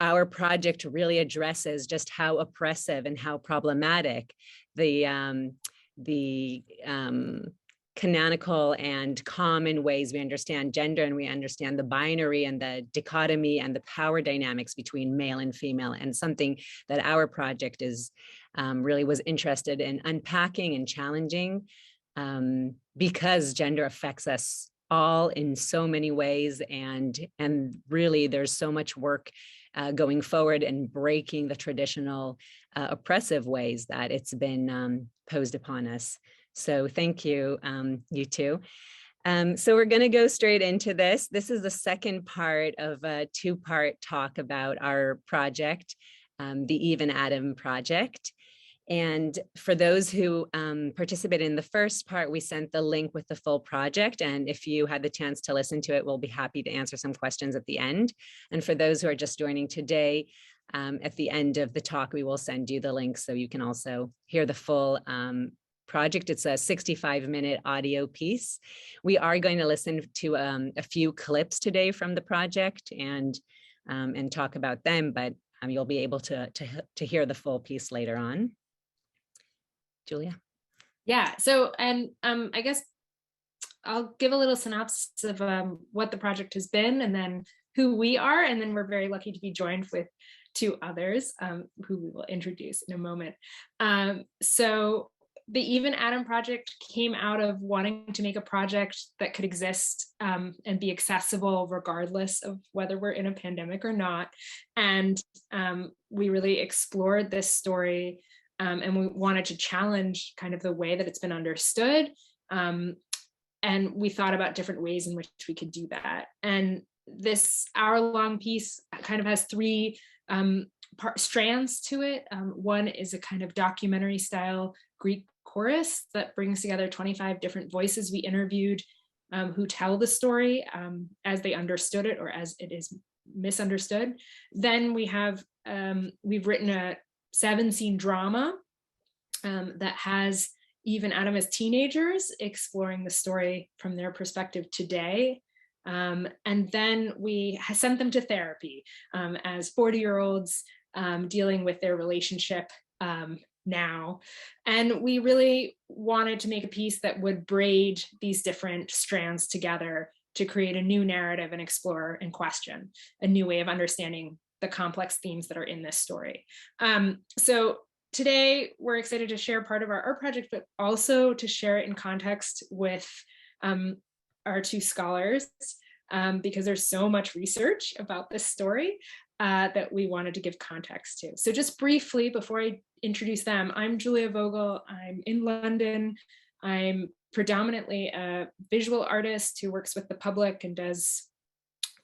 our project really addresses just how oppressive and how problematic the canonical and common ways we understand gender, and we understand the binary and the dichotomy and the power dynamics between male and female, and something that our project is really was interested in unpacking and challenging, because gender affects us all in so many ways, and really there's so much work going forward and breaking the traditional oppressive ways that it's been posed upon us. So thank you, you two. So we're going to go straight into this. This is the second part of a two-part talk about our project, the Eve and Adam project. And for those who participated in the first part, we sent the link with the full project. And if you had the chance to listen to it, we'll be happy to answer some questions at the end. And for those who are just joining today, at the end of the talk, we will send you the link so you can also hear the full project. It's a 65-minute audio piece. We are going to listen to a few clips today from the project and talk about them, but you'll be able to hear the full piece later on. Julia? Yeah, so, and I guess I'll give a little synopsis of what the project has been and then who we are, and then we're very lucky to be joined with two others who we will introduce in a moment. So the Eve and Adam project came out of wanting to make a project that could exist and be accessible regardless of whether we're in a pandemic or not. And we really explored this story and we wanted to challenge kind of the way that it's been understood. And we thought about different ways in which we could do that. And this hour-long piece kind of has three strands to it. One is a kind of documentary style Greek chorus that brings together 25 different voices we interviewed who tell the story as they understood it or as it is misunderstood. Then we have, we've written a 7-scene drama that has Eve and Adam as teenagers exploring the story from their perspective today. And then we sent them to therapy as 40-year-olds dealing with their relationship now. And we really wanted to make a piece that would braid these different strands together to create a new narrative and explore and question a new way of understanding the complex themes that are in this story. So today we're excited to share part of our art project, but also to share it in context with our two scholars, because there's so much research about this story that we wanted to give context to. So just briefly, before I introduce them, I'm Julia Vogel. I'm in London. I'm predominantly a visual artist who works with the public and does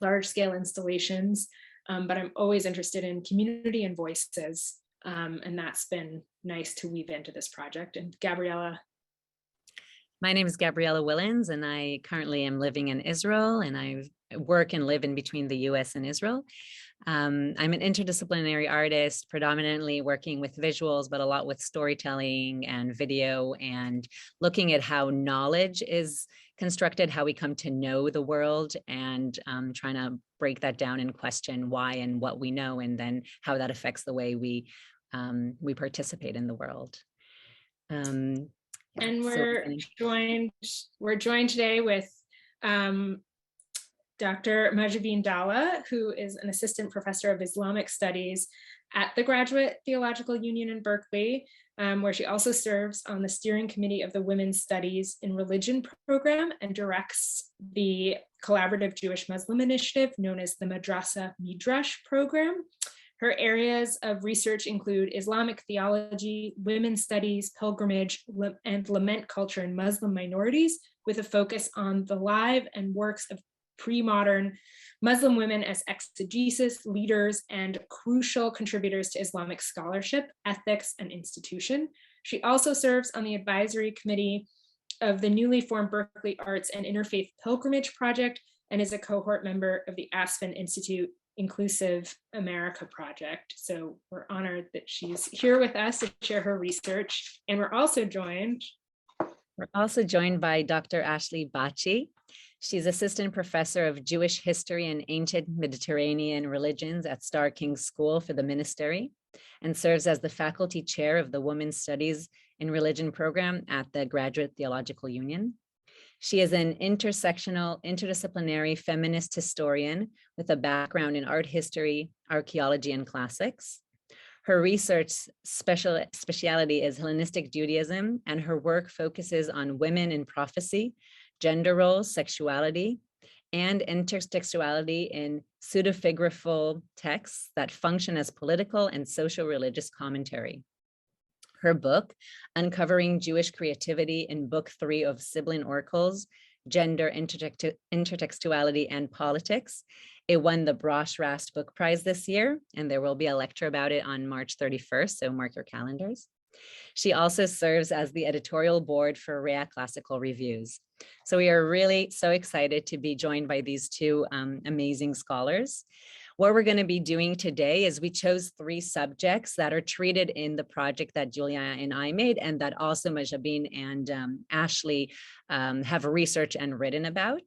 large-scale installations, but I'm always interested in community and voices, and that's been nice to weave into this project. And Gabriella? My name is Gabriella Willens, and I currently am living in Israel, and I work and live in between the US and Israel. I'm an interdisciplinary artist, predominantly working with visuals, but a lot with storytelling and video, and looking at how knowledge is constructed, how we come to know the world, and trying to break that down and question why and what we know, and then how that affects the way we participate in the world. And we're joined today with Dr. Majubin Dalla, who is an assistant professor of Islamic studies at the Graduate Theological Union in Berkeley, where she also serves on the steering committee of the Women's Studies in Religion program and directs the collaborative Jewish-Muslim initiative known as the Madrasa Midrash program. Her areas of research include Islamic theology, women's studies, pilgrimage, and lament culture in Muslim minorities, with a focus on the life and works of pre-modern Muslim women as exegesis, leaders, and crucial contributors to Islamic scholarship, ethics, and institution. She also serves on the advisory committee of the newly formed Berkeley Arts and Interfaith Pilgrimage Project and is a cohort member of the Aspen Institute Inclusive America Project. So we're honored that she's here with us to share her research. And we're also joined by Dr. Ashley Bachi. She's assistant professor of Jewish history and ancient Mediterranean religions at Starr King's School for the Ministry and serves as the faculty chair of the Women's Studies in Religion program at the Graduate Theological Union. She is an intersectional, interdisciplinary feminist historian with a background in art history, archaeology, and classics. Her research specialty is Hellenistic Judaism, and her work focuses on women in prophecy, gender roles, sexuality, and intertextuality in pseudepigraphal texts that function as political and social religious commentary. Her book, Uncovering Jewish Creativity in Book 3 of Sibylline Oracles, Gender, Intertextuality, and Politics. It won the Brosh Rast Book Prize this year, and there will be a lecture about it on March 31st, so mark your calendars. She also serves as the editorial board for Rea Classical Reviews. So we are really so excited to be joined by these two amazing scholars. What we're going to be doing today is we chose 3 subjects that are treated in the project that Julia and I made, and that also Majabin and Ashley have researched and written about.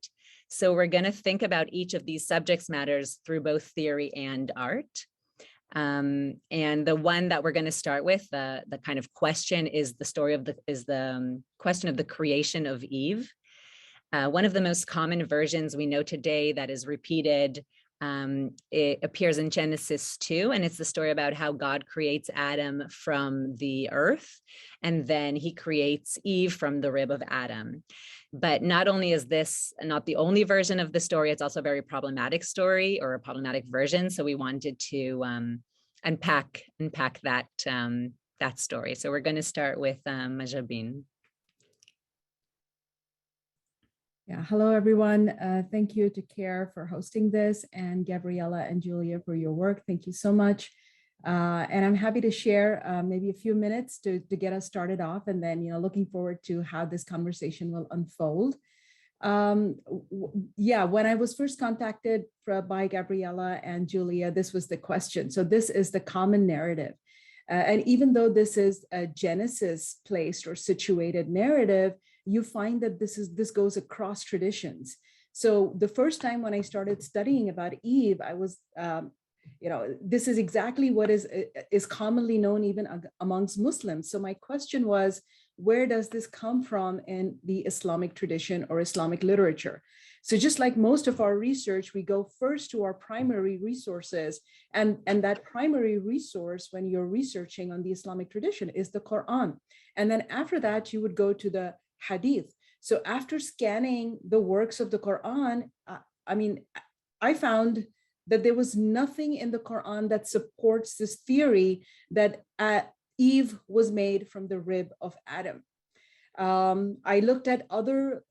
So we're going to think about each of these subject matters through both theory and art. And the one that we're going to start with, the kind of question, is the question of the creation of Eve. One of the most common versions we know today that is repeated, it appears in Genesis 2, and it's the story about how God creates Adam from the earth, and then he creates Eve from the rib of Adam. But not only is this not the only version of the story, it's also a very problematic story, or a problematic version. So we wanted to unpack that that story. So we're going to start with Majabin. Yeah, hello everyone. Thank you to CARE for hosting this, and Gabriella and Julia for your work. Thank you so much. And I'm happy to share maybe a few minutes to get us started off, and then looking forward to how this conversation will unfold. Yeah, when I was first contacted by Gabriella and Julia, this was the question. So this is the common narrative. And even though this is a Genesis-placed or situated narrative, you find that this goes across traditions. So the first time when I started studying about Eve, I was, this is exactly what is commonly known even amongst Muslims. So my question was, where does this come from in the Islamic tradition or Islamic literature? So just like most of our research, we go first to our primary resources, and that primary resource when you're researching on the Islamic tradition is the Quran. And then after that, you would go to the Hadith. So after scanning the works of the Quran, I found that there was nothing in the Quran that supports this theory that Eve was made from the rib of Adam. I looked at other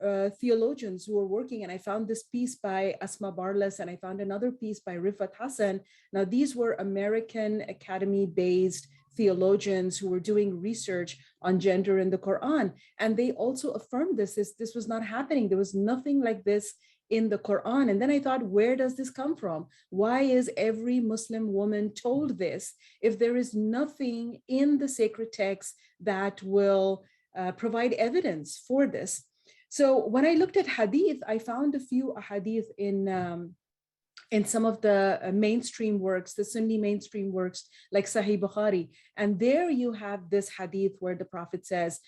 theologians who were working, and I found this piece by Asma Barlas, and I found another piece by Rifat Hassan. Now, these were American Academy-based theologians who were doing research on gender in the Quran. And they also affirmed this was not happening. There was nothing like this in the Quran. And then I thought, where does this come from? Why is every Muslim woman told this if there is nothing in the sacred text that will provide evidence for this? So when I looked at hadith, I found a few hadith in some of the mainstream works, the Sunni mainstream works like Sahih Bukhari. And there you have this hadith where the Prophet says,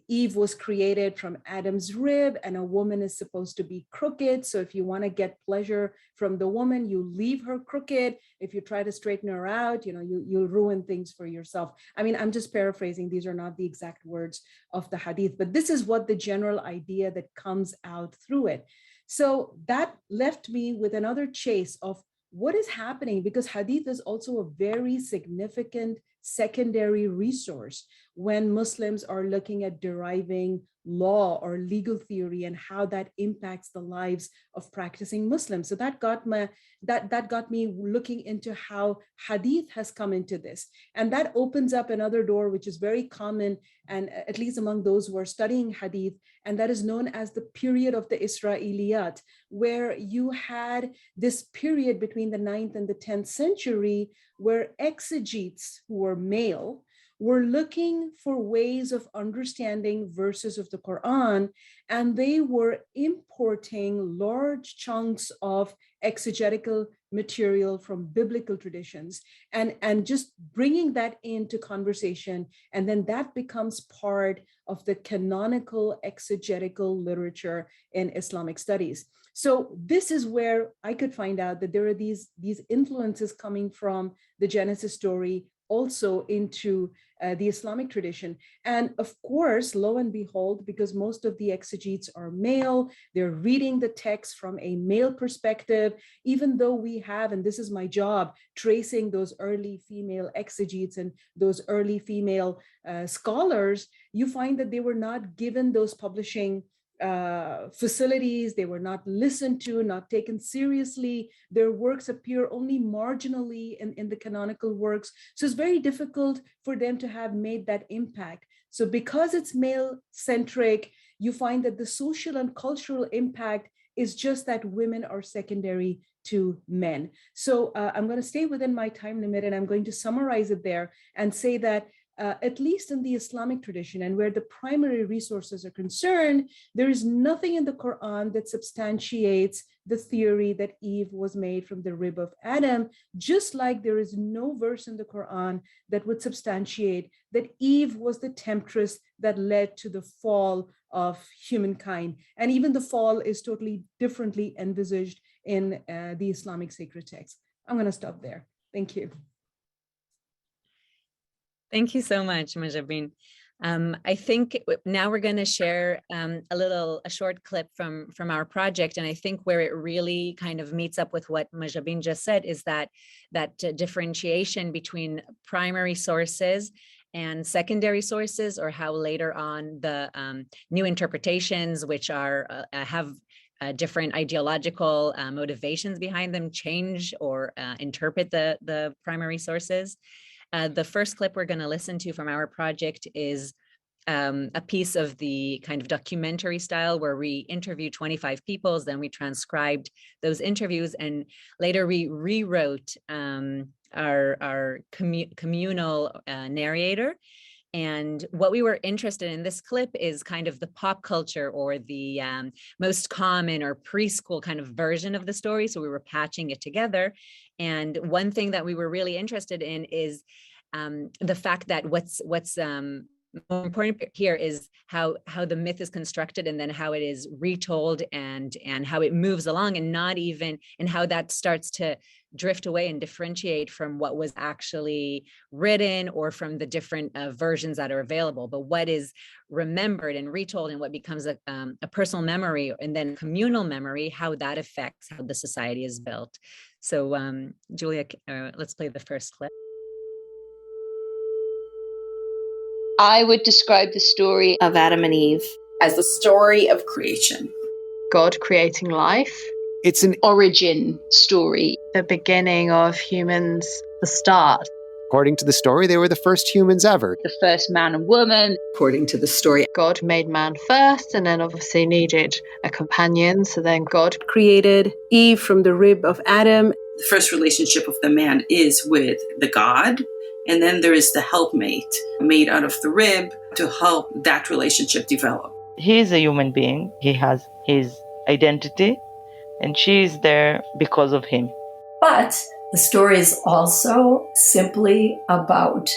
Eve was created from Adam's rib, and a woman is supposed to be crooked. So if you want to get pleasure from the woman, you leave her crooked. If you try to straighten her out, you'll ruin things for yourself. I mean, I'm just paraphrasing. These are not the exact words of the hadith, but this is what the general idea that comes out through it. So that left me with another chase of what is happening, because hadith is also a very significant secondary resource when Muslims are looking at deriving law or legal theory and how that impacts the lives of practicing Muslims. So that got me looking into how hadith has come into this. And that opens up another door, which is very common, and at least among those who are studying hadith, and that is known as the period of the Israeliyat, where you had this period between the 9th and the 10th century where exegetes who were male were looking for ways of understanding verses of the Quran, and they were importing large chunks of exegetical material from biblical traditions and just bringing that into conversation. And then that becomes part of the canonical exegetical literature in Islamic studies. So this is where I could find out that there are these influences coming from the Genesis story also into the Islamic tradition. And of course, lo and behold, because most of the exegetes are male, they're reading the text from a male perspective, even though we have, and this is my job, tracing those early female exegetes and those early female scholars, you find that they were not given those publishing facilities, they were not listened to, not taken seriously. Their works appear only marginally in the canonical works. So it's very difficult for them to have made that impact. So because it's male-centric, you find that the social and cultural impact is just that women are secondary to men. So I'm going to stay within my time limit, and I'm going to summarize it there and say that at least in the Islamic tradition and where the primary resources are concerned, there is nothing in the Quran that substantiates the theory that Eve was made from the rib of Adam, just like there is no verse in the Quran that would substantiate that Eve was the temptress that led to the fall of humankind. And even the fall is totally differently envisaged in the Islamic sacred text. I'm going to stop there. Thank you. Thank you so much, Mujabin. I think now we're going to share a short clip from our project, and I think where it really kind of meets up with what Mujabin just said is that differentiation between primary sources and secondary sources, or how later on the new interpretations, which are have different ideological motivations behind them, change or interpret the primary sources. The first clip we're going to listen to from our project is a piece of the kind of documentary style where we interviewed 25 people, then we transcribed those interviews, and later we rewrote our communal narrator. And what we were interested in this clip is kind of the pop culture or the most common or preschool kind of version of the story. So we were patching it together. And one thing that we were really interested in is the fact that what's more important here is how the myth is constructed, and then how it is retold and how it moves along, and not even, and how that starts to drift away and differentiate from what was actually written or from the different versions that are available. But what is remembered and retold and what becomes a personal memory and then communal memory, how that affects how the society is built. So Julia, let's play the first clip. I would describe the story of Adam and Eve as the story of creation. God creating life. It's an origin story. The beginning of humans, the start. According to the story, they were the first humans ever. The first man and woman. According to the story, God made man first and then obviously needed a companion. So then God created Eve from the rib of Adam. The first relationship of the man is with the God. And then there is the helpmate made out of the rib to help that relationship develop. He is a human being. He has his identity, and she is there because of him. But the story is also simply about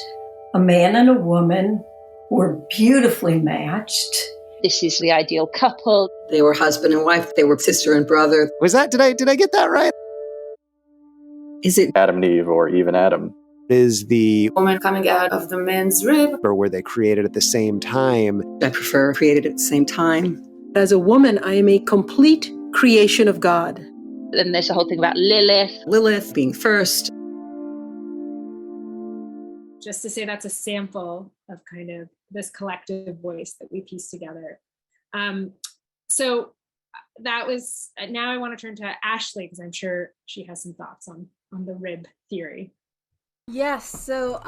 a man and a woman who were beautifully matched. This is the ideal couple. They were husband and wife. They were sister and brother. Did I get that right? Is it Adam and Eve, or even Adam? Is the woman coming out of the man's rib? Or were they created at the same time? I prefer created at the same time. As a woman, I am a complete creation of God. Then there's the whole thing about Lilith. Lilith being first. Just to say that's a sample of kind of this collective voice that we pieced together. So that was, now I want to turn to Ashley, because I'm sure she has some thoughts on the rib theory. Yes. So,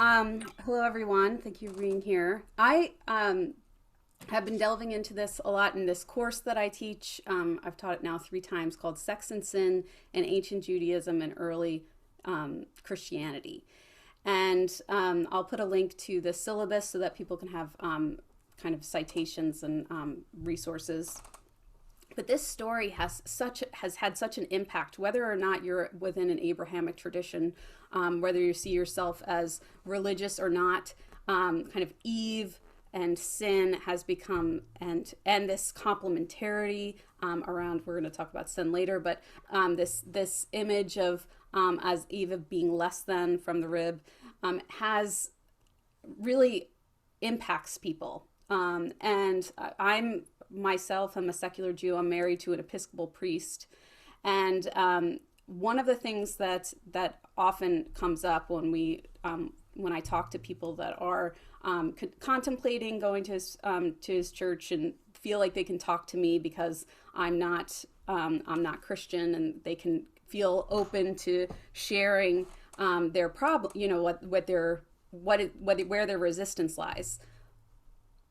hello, everyone. Thank you for being here. I have been delving into this a lot in this course that I teach. I've taught it now 3 times, called Sex and Sin in Ancient Judaism and Early Christianity. And I'll put a link to the syllabus so that people can have kind of citations and resources. But this story has had such an impact, whether or not you're within an Abrahamic tradition, whether you see yourself as religious or not, kind of Eve and sin has become, and this complementarity around, we're going to talk about sin later, but this image of as Eve being less than from the rib has really impacts people. And I'm a secular Jew. I'm married to an Episcopal priest. And one of the things that often comes up when I talk to people that are contemplating going to his church and feel like they can talk to me because I'm not Christian, and they can feel open to sharing their problem, where their resistance lies.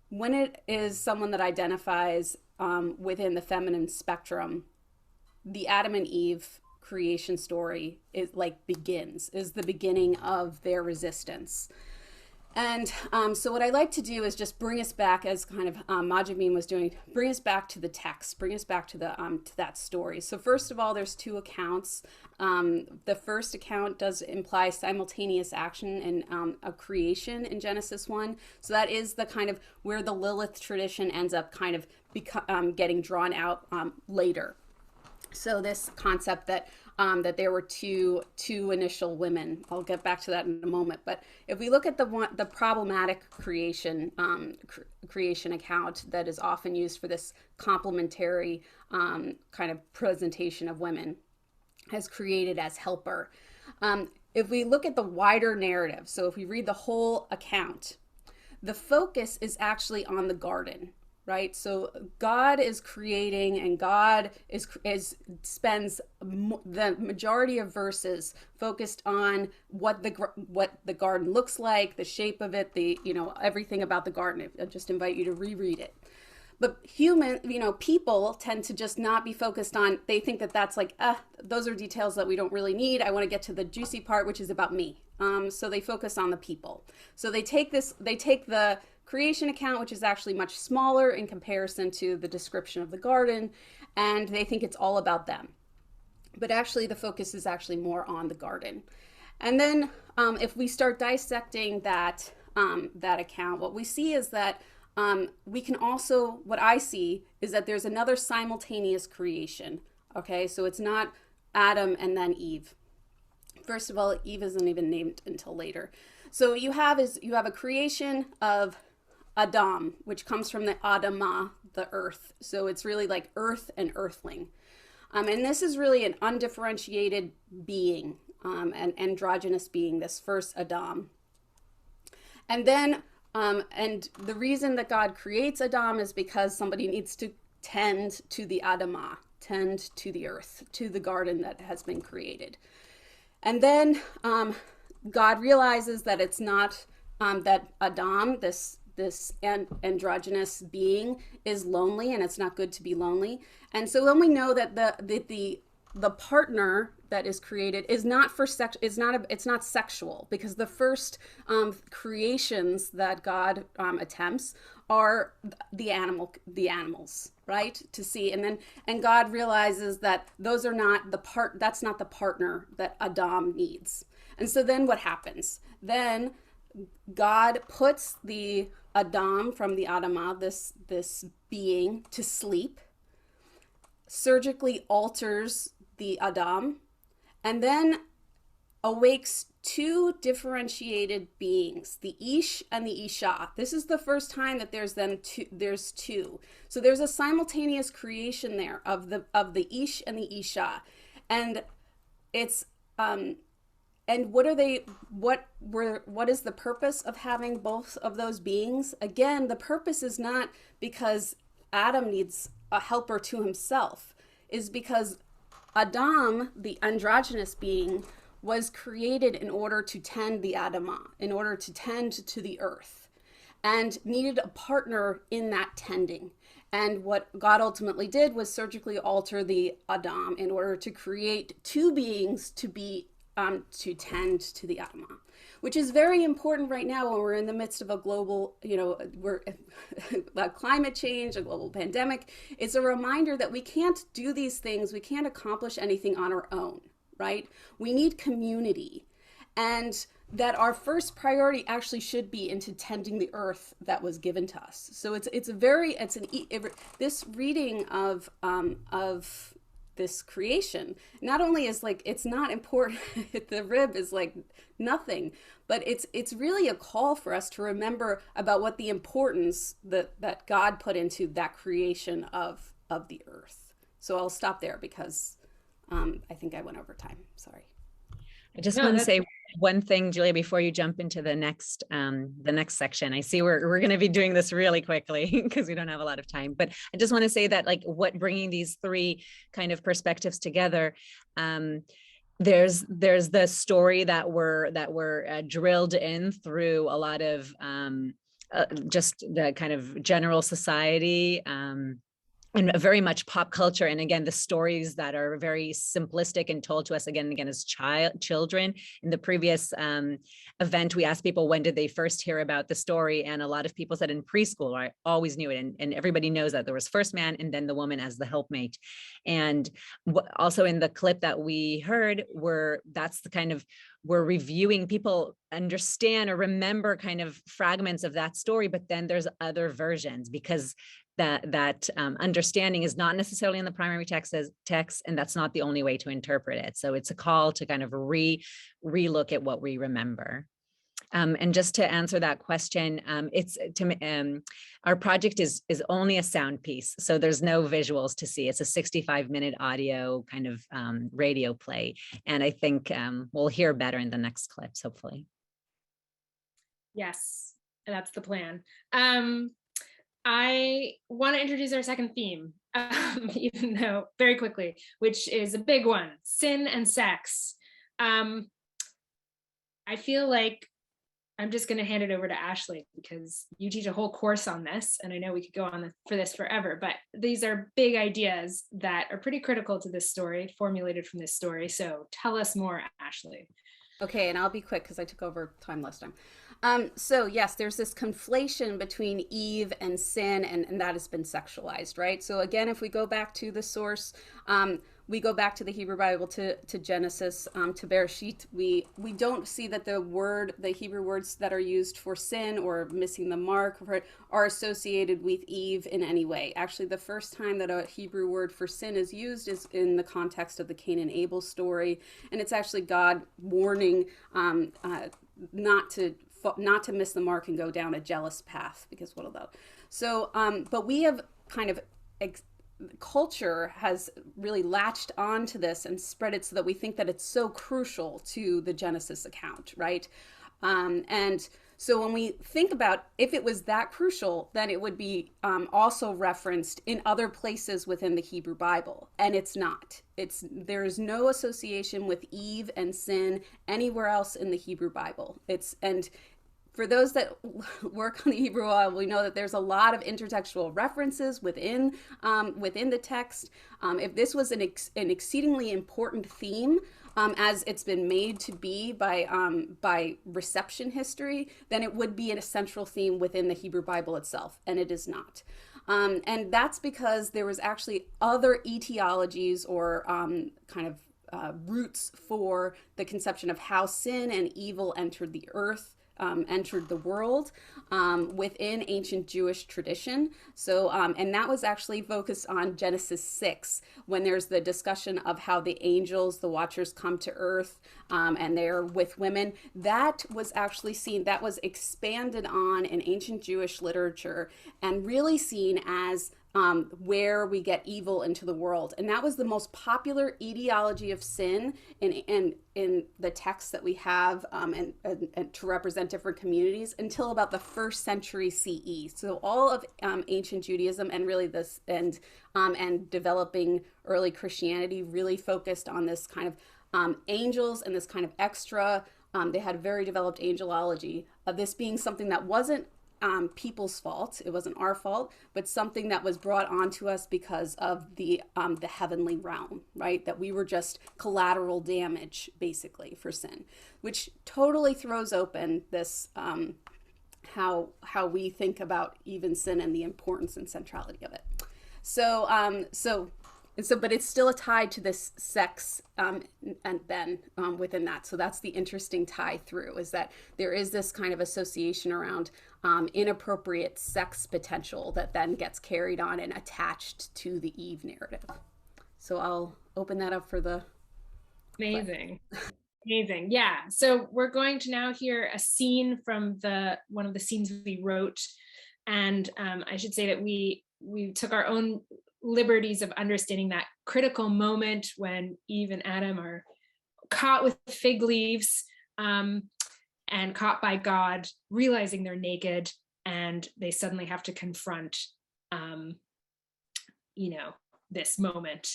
When it is someone that identifies within the feminine spectrum, the Adam and Eve creation story is the beginning of their resistance. And so what I like to do is just bring us back, as kind of Majameen was doing, bring us back to the text, bring us back to the to that story. So first of all, there's two accounts. The first account does imply simultaneous action and a creation in Genesis 1. So that is the kind of where the Lilith tradition ends up kind of getting drawn out later. So this concept that there were two initial women. I'll get back to that in a moment. But if we look at the problematic creation account that is often used for this complementary kind of presentation of women, as created as helper. If we look at the wider narrative, so if we read the whole account, the focus is actually on the garden. Right, so God is creating, and God spends the majority of verses focused on what the garden looks like, the shape of it, everything about the garden. I just invite you to reread it. But people tend to just not be focused on. They think that that's like, those are details that we don't really need. I want to get to the juicy part, which is about me. So they focus on the people. So they take the creation account, which is actually much smaller in comparison to the description of the garden, and they think it's all about them. But actually the focus is actually more on the garden. And then if we start dissecting that account, what we see is that what I see is that there's another simultaneous creation. Okay, so it's not Adam and then Eve. First of all, Eve isn't even named until later. So you have a creation of Adam, which comes from the Adamah, the earth. So it's really like earth and earthling. And this is really an undifferentiated being, an androgynous being, this first Adam. And then, and the reason that God creates Adam is because somebody needs to tend to the Adamah, tend to the earth, to the garden that has been created. And then God realizes that it's not, that Adam, this androgynous being, is lonely, and it's not good to be lonely. And so when we know that the partner that is created is not for sex, it's not sexual, because the first creations that God attempts are the animals, right, to see. And God realizes that those are not that's not the partner that Adam needs. And so then what happens? Then God puts the Adam from the Adamah, this being, to sleep, surgically alters the Adam, and then awakes two differentiated beings, the Ish and the Isha. This is the first time that there's two. So there's a simultaneous creation there of the Ish and the Isha. And it's and what is the purpose of having both of those beings? Again, the purpose is not because Adam needs a helper to himself, is because Adam, the androgynous being, was created in order to tend the Adamah, in order to tend to the earth, and needed a partner in that tending. And what God ultimately did was surgically alter the Adam in order to create two beings to be to tend to the Adamah. which is very important right now when we're in the midst of a global, we're climate change, a global pandemic. It's a reminder that we can't do these things. We can't accomplish anything on our own, right? We need community, and that our first priority actually should be into tending the earth that was given to us. So this reading of this creation not only is like, it's not important, the rib is like nothing, but it's really a call for us to remember about what the importance that God put into that creation of the earth. So I'll stop there because I think I went over time. Sorry. I just want to say one thing, Julia, before you jump into the next section. I see we're going to be doing this really quickly because we don't have a lot of time. But I just want to say that, like, what bringing these three kind of perspectives together. There's the story that we're drilled in through a lot of just the kind of general society. And very much pop culture. And again, the stories that are very simplistic and told to us again and again as children. In the previous event, we asked people, when did they first hear about the story? And a lot of people said in preschool. I always knew it. And everybody knows that there was first man and then the woman as the helpmate. And also in the clip that we heard, we're reviewing, people understand or remember kind of fragments of that story, but then there's other versions, because that understanding is not necessarily in the primary text, and that's not the only way to interpret it. So it's a call to kind of relook at what we remember. And just to answer that question, our project is only a sound piece, so there's no visuals to see. It's a 65-minute audio kind of radio play, and I think we'll hear better in the next clips, hopefully. Yes, that's the plan. I want to introduce our second theme, even though very quickly, which is a big one: sin and sex. I feel like I'm just going to hand it over to Ashley because you teach a whole course on this, and I know we could go on for this forever, but these are big ideas that are pretty critical to this story, formulated from this story. So tell us more, Ashley. Okay, and I'll be quick because I took over time last time. So yes, there's this conflation between Eve and sin, and that has been sexualized, right? So again, if we go back to the source, we go back to the Hebrew Bible, to Genesis, to Bereshit, we don't see that the Hebrew words that are used for sin or missing the mark are associated with Eve in any way. Actually, the first time that a Hebrew word for sin is used is in the context of the Cain and Abel story, and it's actually God warning not to miss the mark and go down a jealous path, because what about? So, but we have kind of culture has really latched onto this and spread it so that we think that it's so crucial to the Genesis account, right? And so when we think about if it was that crucial, then it would be also referenced in other places within the Hebrew Bible, and it's not. There is no association with Eve and sin anywhere else in the Hebrew Bible. And for those that work on the Hebrew Bible, we know that there's a lot of intertextual references within the text. If this was an exceedingly important theme, as it's been made to be by reception history, then it would be a central theme within the Hebrew Bible itself, and it is not. And that's because there was actually other etiologies or roots for the conception of how sin and evil entered the earth. Entered the world within ancient Jewish tradition. So, and that was actually focused on Genesis 6, when there's the discussion of how the angels, the watchers, come to earth and they're with women. That was actually seen, that was expanded on in ancient Jewish literature and really seen as where we get evil into the world. And that was the most popular etiology of sin in the texts that we have and to represent different communities until about the 1st century CE. So all of ancient Judaism and really this and developing early Christianity really focused on this kind of angels and this kind of extra, they had very developed angelology of this being something that wasn't people's fault. It wasn't our fault, but something that was brought onto us because of the heavenly realm, right? That we were just collateral damage, basically, for sin, which totally throws open this how we think about even sin and the importance and centrality of it. But it's still tied to this sex and then within that. So that's the interesting tie through, is that there is this kind of association around inappropriate sex potential that then gets carried on and attached to the Eve narrative. So I'll open that up for the... Amazing. Amazing. Yeah. So we're going to now hear a scene from one of the scenes we wrote. And I should say that we took our own liberties of understanding that critical moment when Eve and Adam are caught with fig leaves and caught by God, realizing they're naked, and they suddenly have to confront, this moment.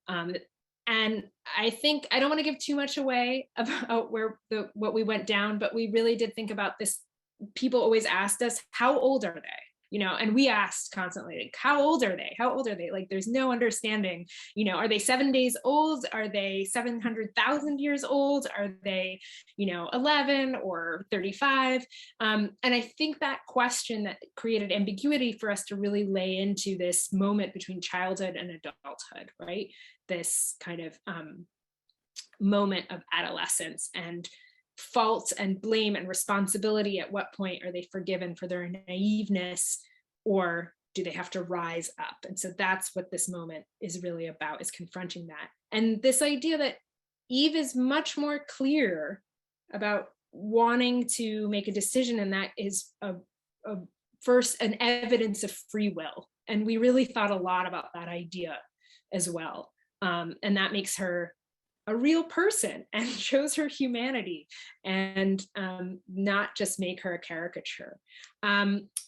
And I think I don't want to give too much away about what we went down, but we really did think about this. People always asked us, how old are they? And we asked constantly, like, how old are they? How old are they? Like, there's no understanding, are they 7 days old? Are they 700,000 years old? Are they, 11 or 35? And I think that question that created ambiguity for us to really lay into this moment between childhood and adulthood, right? This kind of moment of adolescence and fault and blame and responsibility. At what point are they forgiven for their naiveness, or do they have to rise up? And so that's what this moment is really about, is confronting that. And this idea that Eve is much more clear about wanting to make a decision, and that is first an evidence of free will. And we really thought a lot about that idea as well. And that makes her a real person and shows her humanity, and not just make her a caricature.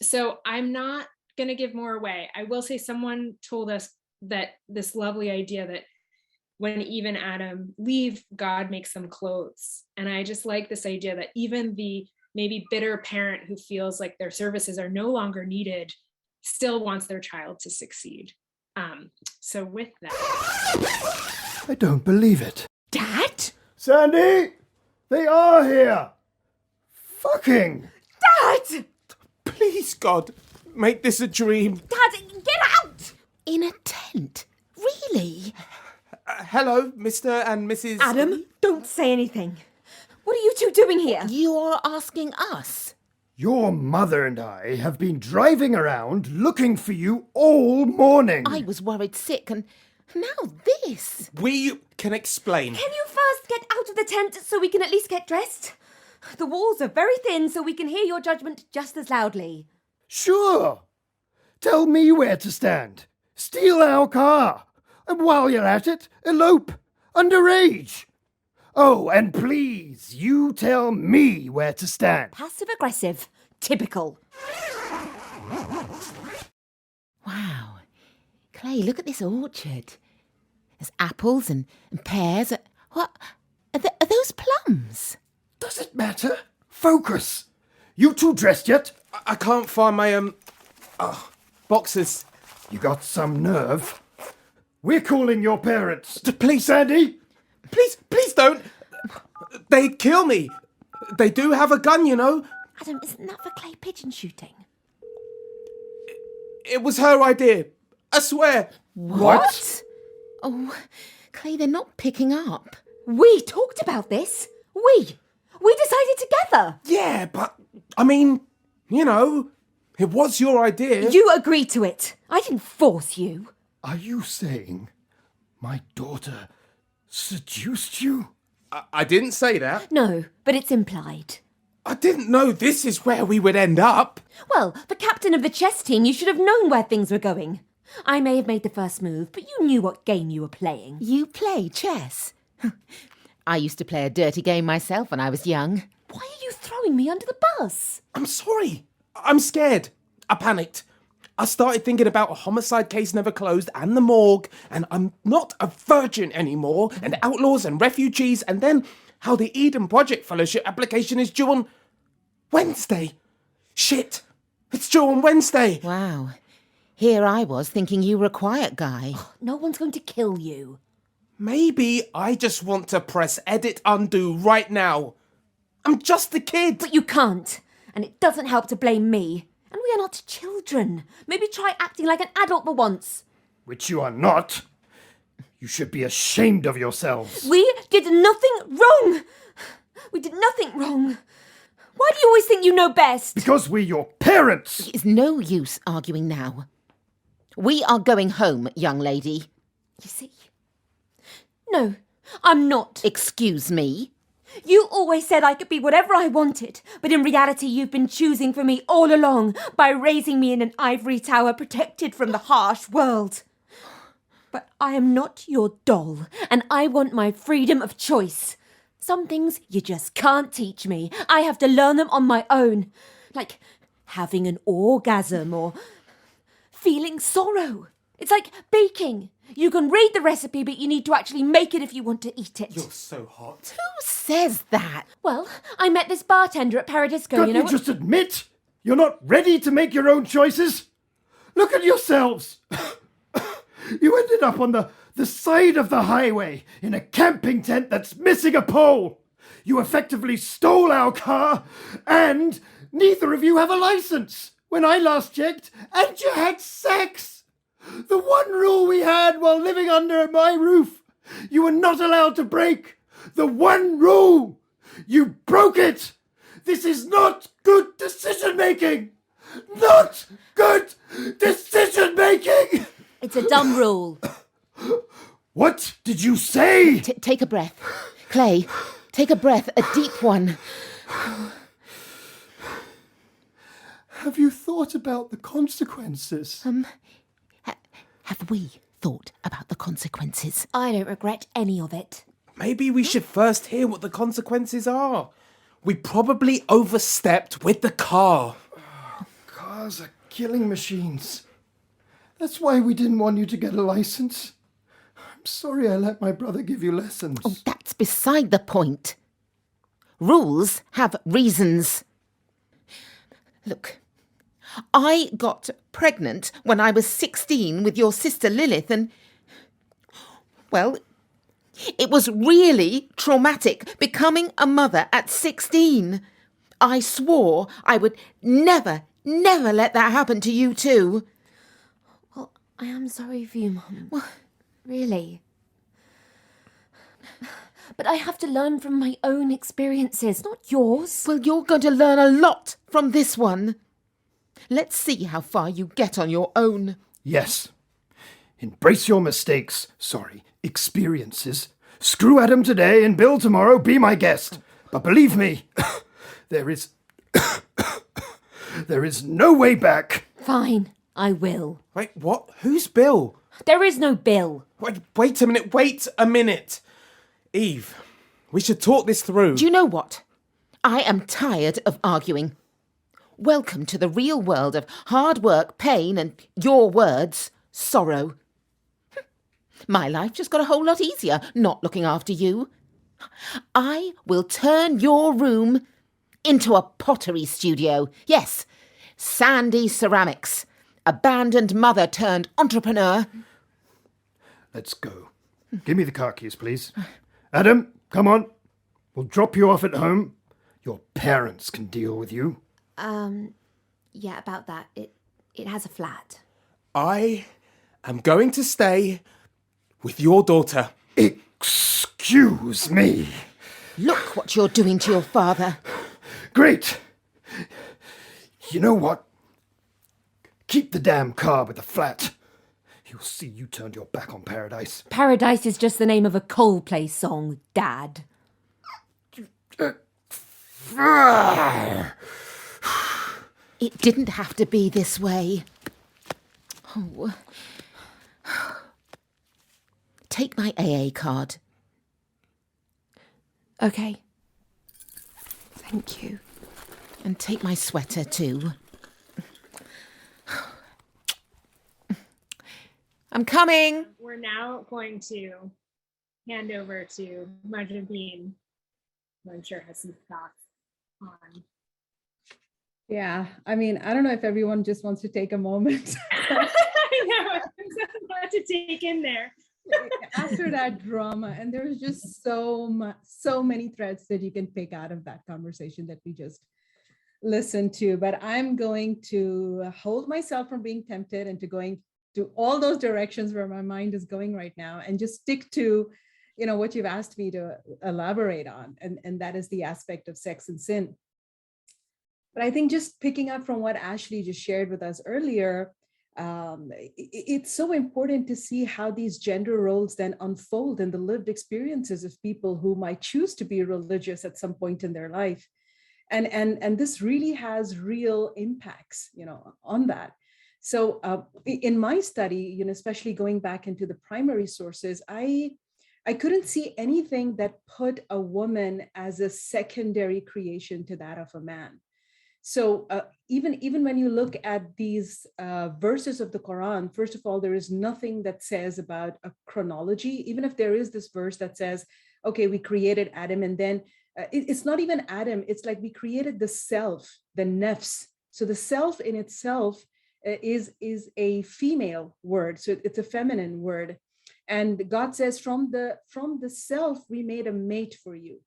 So I'm not going to give more away. I will say someone told us that this lovely idea that when Eve and Adam leave, God makes them clothes. And I just like this idea that even the maybe bitter parent who feels like their services are no longer needed still wants their child to succeed. So with that... I don't believe it. Dad? Sandy! They are here! Fucking! Dad! Please, God, make this a dream. Dad, get out! In a tent? Really? Hello, Mr. and Mrs... Adam, don't say anything. What are you two doing here? You are asking us. Your mother and I have been driving around looking for you all morning. I was worried sick, and now this. We can explain. Can you first get out of the tent so we can at least get dressed? The walls are very thin so we can hear your judgment just as loudly. Sure. Tell me where to stand. Steal our car. And while you're at it, elope. Underage. Oh, and please, you tell me where to stand. Passive-aggressive. Typical. Wow. Clay, look at this orchard. There's apples and pears. What? Are those plums? Does it matter? Focus. You two dressed yet? I can't find my, boxes. You got some nerve. We're calling your parents. Please, Sandy. Please don't. They'd kill me. They do have a gun, you know. Adam, isn't that for clay pigeon shooting? It was her idea. I swear. What? Oh, Clay, they're not picking up. We talked about this. We decided together. Yeah, but, I mean, you know, it was your idea. You agreed to it. I didn't force you. Are you saying my daughter seduced you? I didn't say that. No, but it's implied. I didn't know this is where we would end up. Well, the captain of the chess team, you should have known where things were going. I may have made the first move, but you knew what game you were playing. You play chess? I used to play a dirty game myself when I was young. Why are you throwing me under the bus? I'm sorry. I'm scared. I panicked. I started thinking about a homicide case never closed and the morgue, and I'm not a virgin anymore, and outlaws and refugees, and then how the Eden Project Fellowship application is due on Wednesday. Shit. It's due on Wednesday. Wow. Here I was thinking you were a quiet guy. No one's going to kill you. Maybe I just want to press edit undo right now. I'm just a kid. But you can't. And it doesn't help to blame me. And we are not children. Maybe try acting like an adult for once. Which you are not. You should be ashamed of yourselves. We did nothing wrong. We did nothing wrong. Why do you always think you know best? Because we're your parents. It's no use arguing now. We are going home, young lady. You see? No, I'm not. Excuse me? You always said I could be whatever I wanted, but in reality you've been choosing for me all along by raising me in an ivory tower protected from the harsh world. But I am not your doll, and I want my freedom of choice. Some things you just can't teach me. I have to learn them on my own. Like having an orgasm or feeling sorrow. It's like baking. You can read the recipe, but you need to actually make it if you want to eat it. You're so hot. Who says that? Well, I met this bartender at Paradisco, Can't you know. you just admit you're not ready to make your own choices? Look at yourselves. You ended up on the side of the highway in a camping tent that's missing a pole. You effectively stole our car, and neither of you have a license. When I last checked, and you had sex. The one rule we had while living under my roof, you were not allowed to break. The one rule. You broke it. This is not good decision-making. Not good decision-making. It's a dumb rule. What did you say? Take a breath. Clay, take a breath, a deep one. Have you thought about the consequences? Have we thought about the consequences? I don't regret any of it. Maybe we should first hear what the consequences are. We probably overstepped with the car. Cars are killing machines. That's why we didn't want you to get a license. I'm sorry I let my brother give you lessons. Oh, that's beside the point. Rules have reasons. Look, I got pregnant when I was 16 with your sister Lilith and, well, it was really traumatic becoming a mother at 16. I swore I would never let that happen to you too. Well, I am sorry for you, Mum. Well, really. But I have to learn from my own experiences, not yours. Well, you're going to learn a lot from this one. Let's see how far you get on your own. Yes. Embrace your mistakes. Sorry, experiences. Screw Adam today and Bill tomorrow. Be my guest. But believe me, there is no way back. Fine, I will. Wait, what? Who's Bill? There is no Bill. Wait a minute. Eve, we should talk this through. Do you know what? I am tired of arguing. Welcome to the real world of hard work, pain, and your words, sorrow. My life just got a whole lot easier not looking after you. I will turn your room into a pottery studio. Yes, Sandy Ceramics. Abandoned mother turned entrepreneur. Let's go. Give me the car keys, please. Adam, come on. We'll drop you off at home. Your parents can deal with you. Yeah, about that. It has a flat. I am going to stay with your daughter. Excuse me. Look what you're doing to your father. Great. You know what? Keep the damn car with the flat. You'll see you turned your back on paradise. Paradise is just the name of a Coldplay song, Dad. It didn't have to be this way. Oh. Take my AA card. Okay. Thank you. And take my sweater too. I'm coming. We're now going to hand over to Marjorie, who I'm sure has some thoughts on Yeah, I mean, I don't know if everyone just wants to take a moment. I know, there's a lot to take in there. After that drama, and there's just so many threads that you can pick out of that conversation that we just listened to. But I'm going to hold myself from being tempted into going to all those directions where my mind is going right now, and just stick to, you know, what you've asked me to elaborate on, and that is the aspect of sex and sin. But I think just picking up from what Ashley just shared with us earlier, it's so important to see how these gender roles then unfold in the lived experiences of people who might choose to be religious at some point in their life. And this really has real impacts, you know, on that. So in my study, you know, especially going back into the primary sources, I couldn't see anything that put a woman as a secondary creation to that of a man. So even when you look at these verses of the Quran, first of all, there is nothing that says about a chronology. Even if there is this verse that says, okay, we created Adam, and then it's not even Adam. It's like we created the self, the nafs. So the self in itself is a female word. So it's a feminine word. And God says, from the self, we made a mate for you.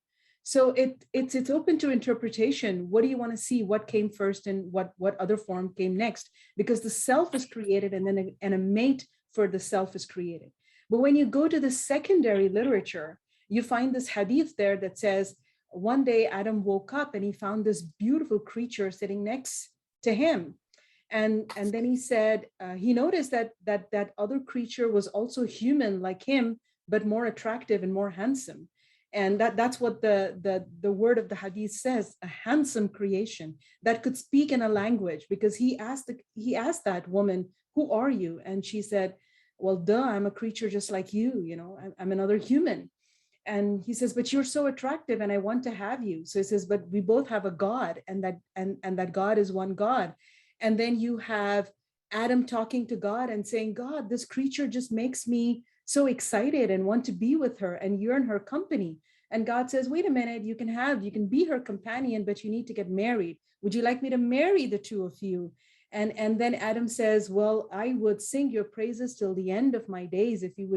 So it's open to interpretation. What do you want to see? What came first, and what other form came next? Because the self is created, and then a mate for the self is created. But when you go to the secondary literature, you find this hadith there that says, one day Adam woke up and he found this beautiful creature sitting next to him. And then he said, he noticed that other creature was also human like him, but more attractive and more handsome. And that's what the word of the hadith says, a handsome creation that could speak in a language, because he asked that woman, who are you? And she said, well, duh, I'm a creature just like you, you know, I'm another human. And he says, but you're so attractive and I want to have you. So he says, but we both have a God, and that God is one God. And then you have Adam talking to God and saying, God, this creature just makes me so excited and want to be with her and yearn her company. And God says, wait a minute, you can be her companion, but you need to get married. Would you like me to marry the two of you? And then Adam says, well, I would sing your praises till the end of my days if you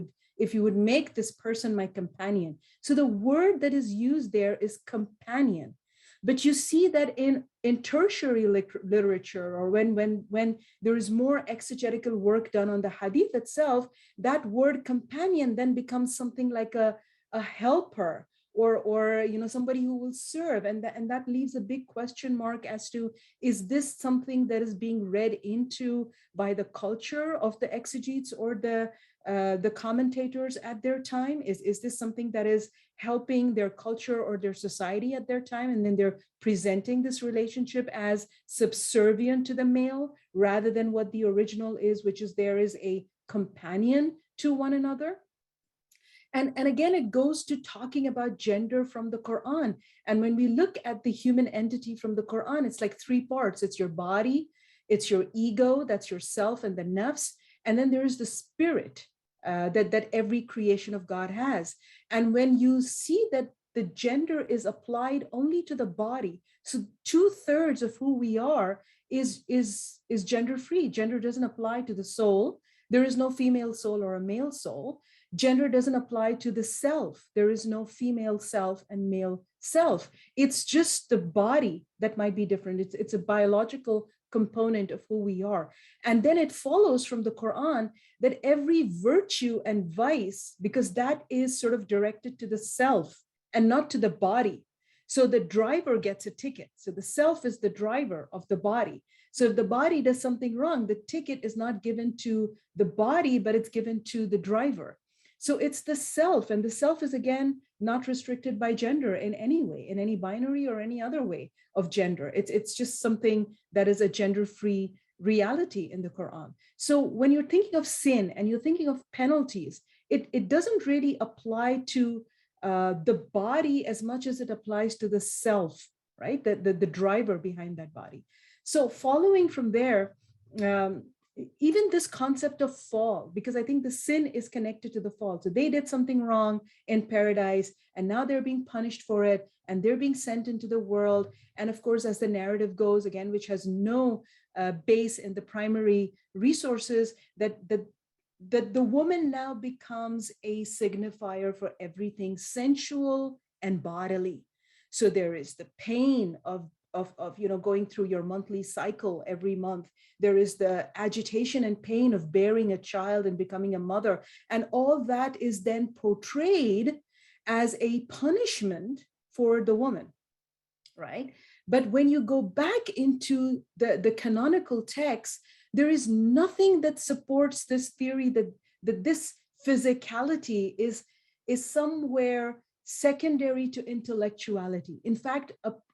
would make this person my companion. So the word that is used there is companion. But you see that in tertiary literature, or when there is more exegetical work done on the hadith itself, that word companion then becomes something like a helper, or you know, somebody who will serve, and that leaves a big question mark as to, is this something that is being read into by the culture of the exegetes or the commentators at their time? Is this something that is helping their culture or their society at their time, and then they're presenting this relationship as subservient to the male rather than what the original is, which is there is a companion to one another? And again, it goes to talking about gender from the Quran. And when we look at the human entity from the Quran, it's like three parts. It's your body, it's your ego, that's your self and the nafs, and then there's the spirit that every creation of God has. And when you see that the gender is applied only to the body, so 2/3 of who we are is gender free. Gender doesn't apply to the soul. There is no female soul or a male soul. Gender doesn't apply to the self. There is no female self and male self. It's just the body that might be different. It's a biological component of who we are. And then it follows from the Quran that every virtue and vice, because that is sort of directed to the self and not to the body. So the driver gets a ticket. So the self is the driver of the body. So if the body does something wrong, the ticket is not given to the body, but it's given to the driver. So it's the self, and the self is, again, not restricted by gender in any way, in any binary or any other way of gender. It's just something that is a gender-free reality in the Quran. So when you're thinking of sin and you're thinking of penalties, it doesn't really apply to the body as much as it applies to the self, right? The driver behind that body. So following from there, even this concept of fall, because I think the sin is connected to the fall. So they did something wrong in paradise, and now they're being punished for it, and they're being sent into the world. And of course, as the narrative goes, again, which has no base in the primary resources, that the woman now becomes a signifier for everything sensual and bodily. So there is the pain of going through your monthly cycle every month. There is the agitation and pain of bearing a child and becoming a mother. And all that is then portrayed as a punishment for the woman, right? But when you go back into the canonical text, there is nothing that supports this theory that this physicality is somewhere secondary to intellectuality. In fact,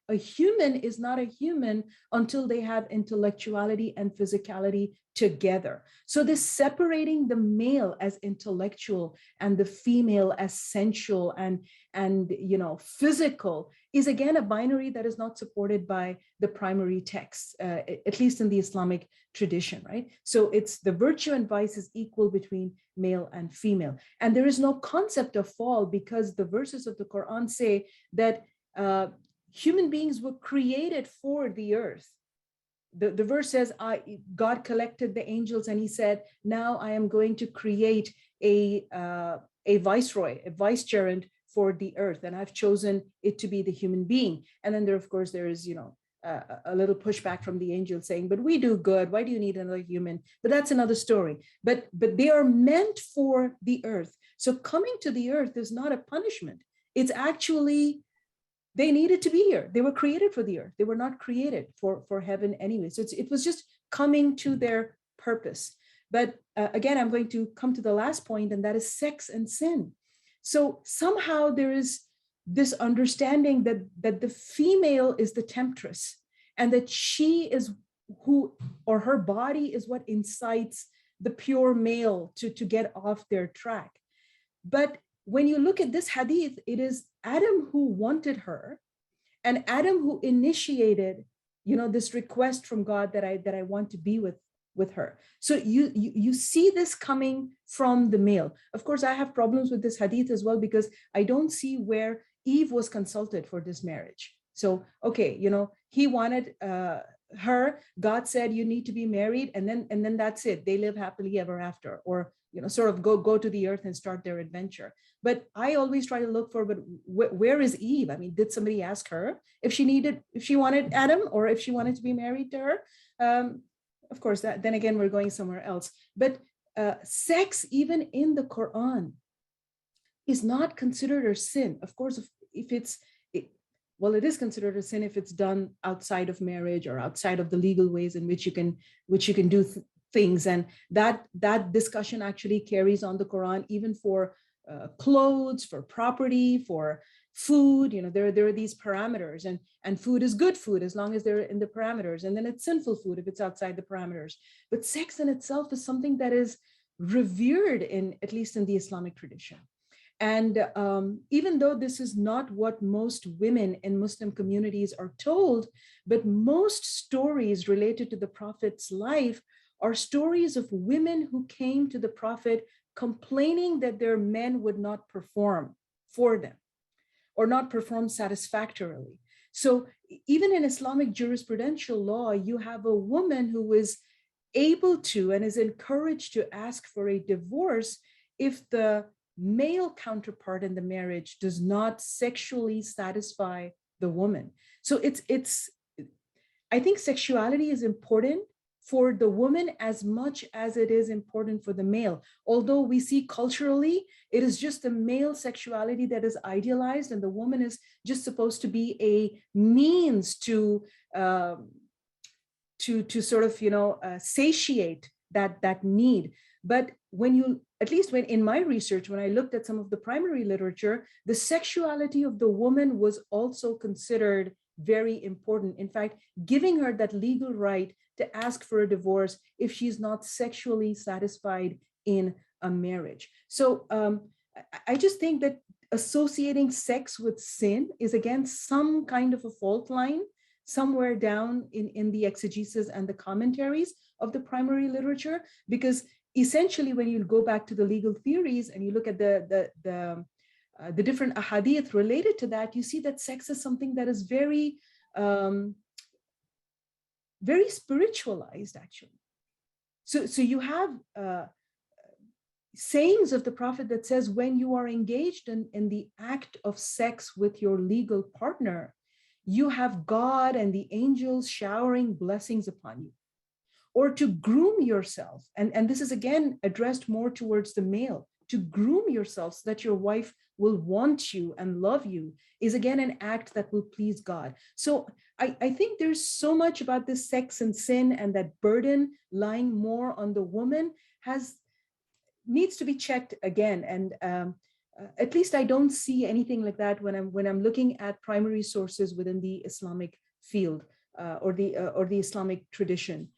a human is not a human until they have intellectuality and physicality together. So this separating the male as intellectual and the female as sensual and physical is again a binary that is not supported by the primary texts, at least in the Islamic tradition, right? So it's the virtue and vice is equal between male and female. And there is no concept of fall because the verses of the Quran say that human beings were created for the earth. The verse says, God collected the angels and he said, now I am going to create a viceroy, a vicegerent for the earth. And I've chosen it to be the human being. And then there is, a little pushback from the angels saying, but we do good. Why do you need another human? But that's another story. But they are meant for the earth. So coming to the earth is not a punishment. It's actually, they needed to be here. They were created for the earth. They were not created for heaven anyway. So it was just coming to their purpose. But again, I'm going to come to the last point, and that is sex and sin. So somehow there is this understanding that the female is the temptress and that she is who, or her body is what incites the pure male to get off their track. But when you look at this hadith, it is Adam who wanted her and Adam who initiated, this request from God that I want to be with her. So you see this coming from the male. Of course, I have problems with this hadith as well, because I don't see where Eve was consulted for this marriage. So, okay, he wanted her, God said, you need to be married. And then that's it. They live happily ever after, or, sort of go to the earth and start their adventure. But I always try to look for, but where is Eve? I mean, did somebody ask her if she wanted Adam, or if she wanted to be married to her? Of course, then again, we're going somewhere else. But sex, even in the Quran, is not considered a sin. Of course, if it is considered a sin if it's done outside of marriage or outside of the legal ways in which you can do things. And that discussion actually carries on the Quran, even for clothes, for property, for food. There are these parameters, and food is good food as long as they're in the parameters, and then it's sinful food if it's outside the parameters. But sex in itself is something that is revered at least in the Islamic tradition. And even though this is not what most women in Muslim communities are told, but most stories related to the Prophet's life are stories of women who came to the Prophet complaining that their men would not perform for them or not perform satisfactorily. So even in Islamic jurisprudential law, you have a woman who is able to and is encouraged to ask for a divorce if the male counterpart in the marriage does not sexually satisfy the woman. So I think sexuality is important for the woman as much as it is important for the male. Although we see culturally, it is just the male sexuality that is idealized, and the woman is just supposed to be a means to sort of, satiate that need. But at least in my research, when I looked at some of the primary literature, the sexuality of the woman was also considered very important. In fact, giving her that legal right to ask for a divorce if she's not sexually satisfied in a marriage. So I just think that associating sex with sin is, again, some kind of a fault line somewhere down in the exegesis and the commentaries of the primary literature, because essentially when you go back to the legal theories and you look at the different ahadith related to that, you see that sex is something that is very very spiritualized, actually. So you have sayings of the Prophet that says, when you are engaged in the act of sex with your legal partner, you have God and the angels showering blessings upon you. Or to groom yourself, and this is again addressed more towards the male, to groom yourself so that your wife will want you and love you, is again an act that will please God. So I think there's so much about this sex and sin, and that burden lying more on the woman needs to be checked again. And at least I don't see anything like that when I'm looking at primary sources within the Islamic field or the Islamic tradition.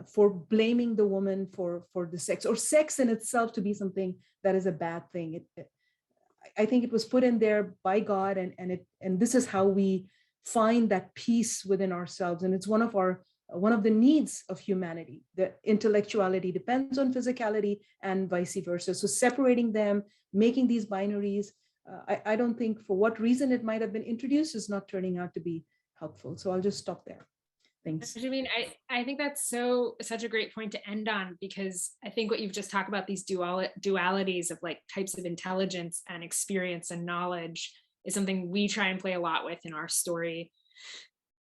For blaming the woman for the sex, or sex in itself to be something that is a bad thing. I think it was put in there by God, and this is how we find that peace within ourselves. And it's one of the needs of humanity. The intellectuality depends on physicality and vice versa. So separating them, making these binaries, I don't think, for what reason it might have been introduced, is not turning out to be helpful. So I'll just stop there. Thanks. I mean, I think that's such a great point to end on, because I think what you've just talked about, these dualities of like types of intelligence and experience and knowledge, is something we try and play a lot with in our story.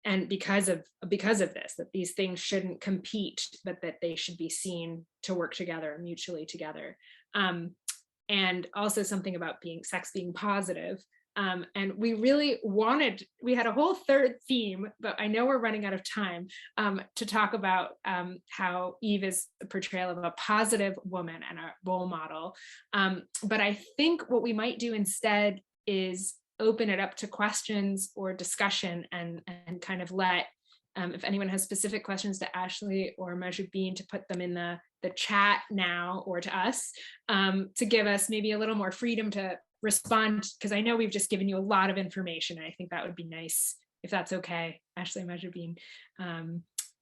And because of this, that these things shouldn't compete, but that they should be seen to work together, mutually together. And also something about sex being positive. And we had a whole third theme, but I know we're running out of time, to talk about how Eve is a portrayal of a positive woman and a role model. But I think what we might do instead is open it up to questions or discussion, and kind of let, if anyone has specific questions to Ashley or Majubin, to put them in the chat now, or to us, to give us maybe a little more freedom to respond, because I know we've just given you a lot of information, and I think that would be nice, if that's okay. Ashley, Majubin,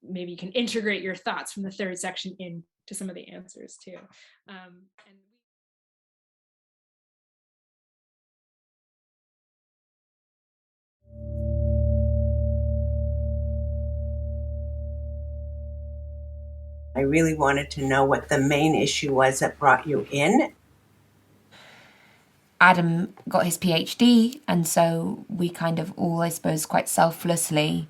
maybe you can integrate your thoughts from the third section into some of the answers too. I really wanted to know what the main issue was that brought you in. Adam got his PhD, and so we kind of all, I suppose, quite selflessly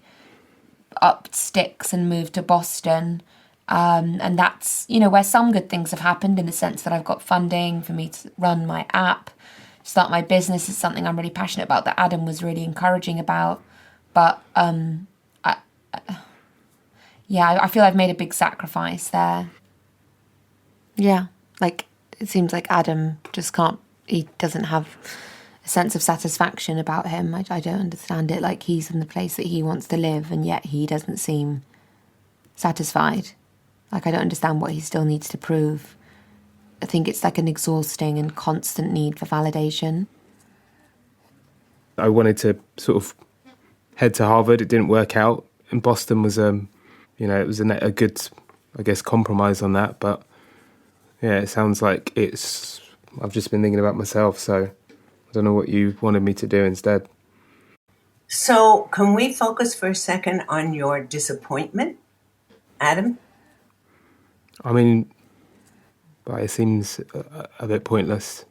upped sticks and moved to Boston. And that's, where some good things have happened, in the sense that I've got funding for me to run my app, start my business. Is something I'm really passionate about, that Adam was really encouraging about. But I feel I've made a big sacrifice there. Yeah, it seems like Adam just he doesn't have a sense of satisfaction about him. I don't understand it. He's in the place that he wants to live, and yet he doesn't seem satisfied. I don't understand what he still needs to prove. I think it's an exhausting and constant need for validation. I wanted to sort of head to Harvard. It didn't work out. And Boston was, it was a good, I guess, compromise on that. But yeah, it sounds like I've just been thinking about myself, so I don't know what you wanted me to do instead. So can we focus for a second on your disappointment, Adam? I mean, but it seems a bit pointless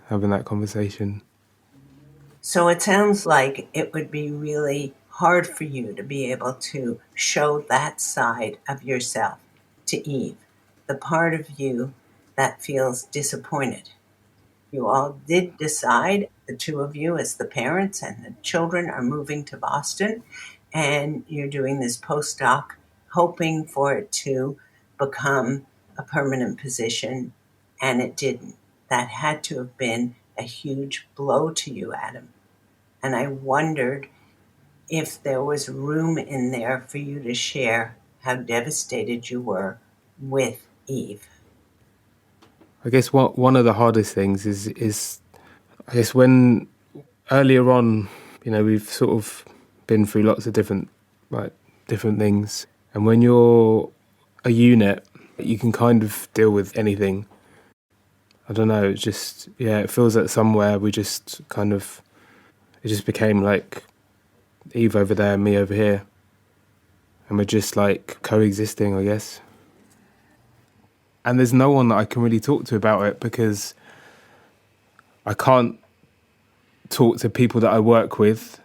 having that conversation. So it sounds like it would be really hard for you to be able to show that side of yourself to Eve, the part of you that feels disappointed. You all did decide, the two of you as the parents, and the children are moving to Boston, and you're doing this postdoc, hoping for it to become a permanent position, and it didn't. That had to have been a huge blow to you, Adam. And I wondered if there was room in there for you to share how devastated you were with Eve. I guess one of the hardest things is I guess when earlier on, we've sort of been through lots of different things. And when you're a unit, you can kind of deal with anything. I don't know, it's just, it feels like somewhere we just kind of, it just became like Eve over there and me over here. And we're just like coexisting, I guess. And there's no one that I can really talk to about it, because I can't talk to people that I work with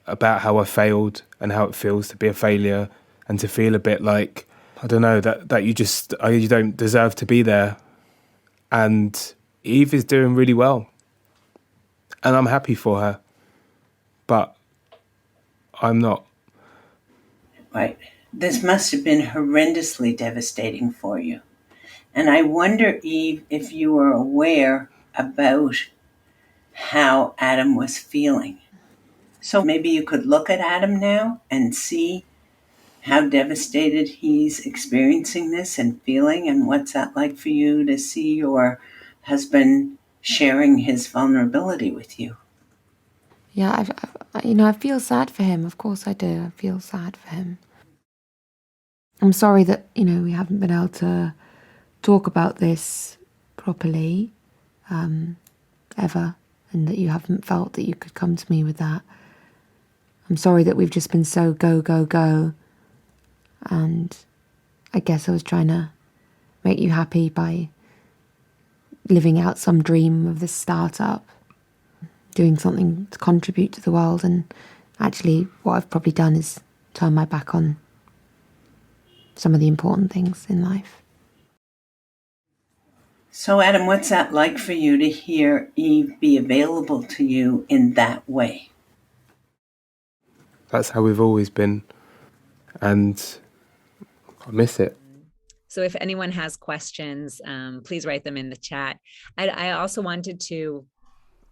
about how I failed and how it feels to be a failure and to feel a bit like, I don't know, that you don't deserve to be there. And Eve is doing really well. And I'm happy for her. But I'm not. Right. This must have been horrendously devastating for you. And I wonder, Eve, if you were aware about how Adam was feeling. So maybe you could look at Adam now and see how devastated he's experiencing this and feeling, and what's that like for you to see your husband sharing his vulnerability with you? Yeah, I feel sad for him. Of course I do. I feel sad for him. I'm sorry that, we haven't been able to talk about this properly, ever, and that you haven't felt that you could come to me with that. I'm sorry that we've just been so go, go, go. And I guess I was trying to make you happy by living out some dream of this startup, doing something to contribute to the world. And actually what I've probably done is turn my back on some of the important things in life. So Adam, what's that like for you to hear Eve be available to you in that way? That's how we've always been. And I miss it. So if anyone has questions, please write them in the chat. I also wanted to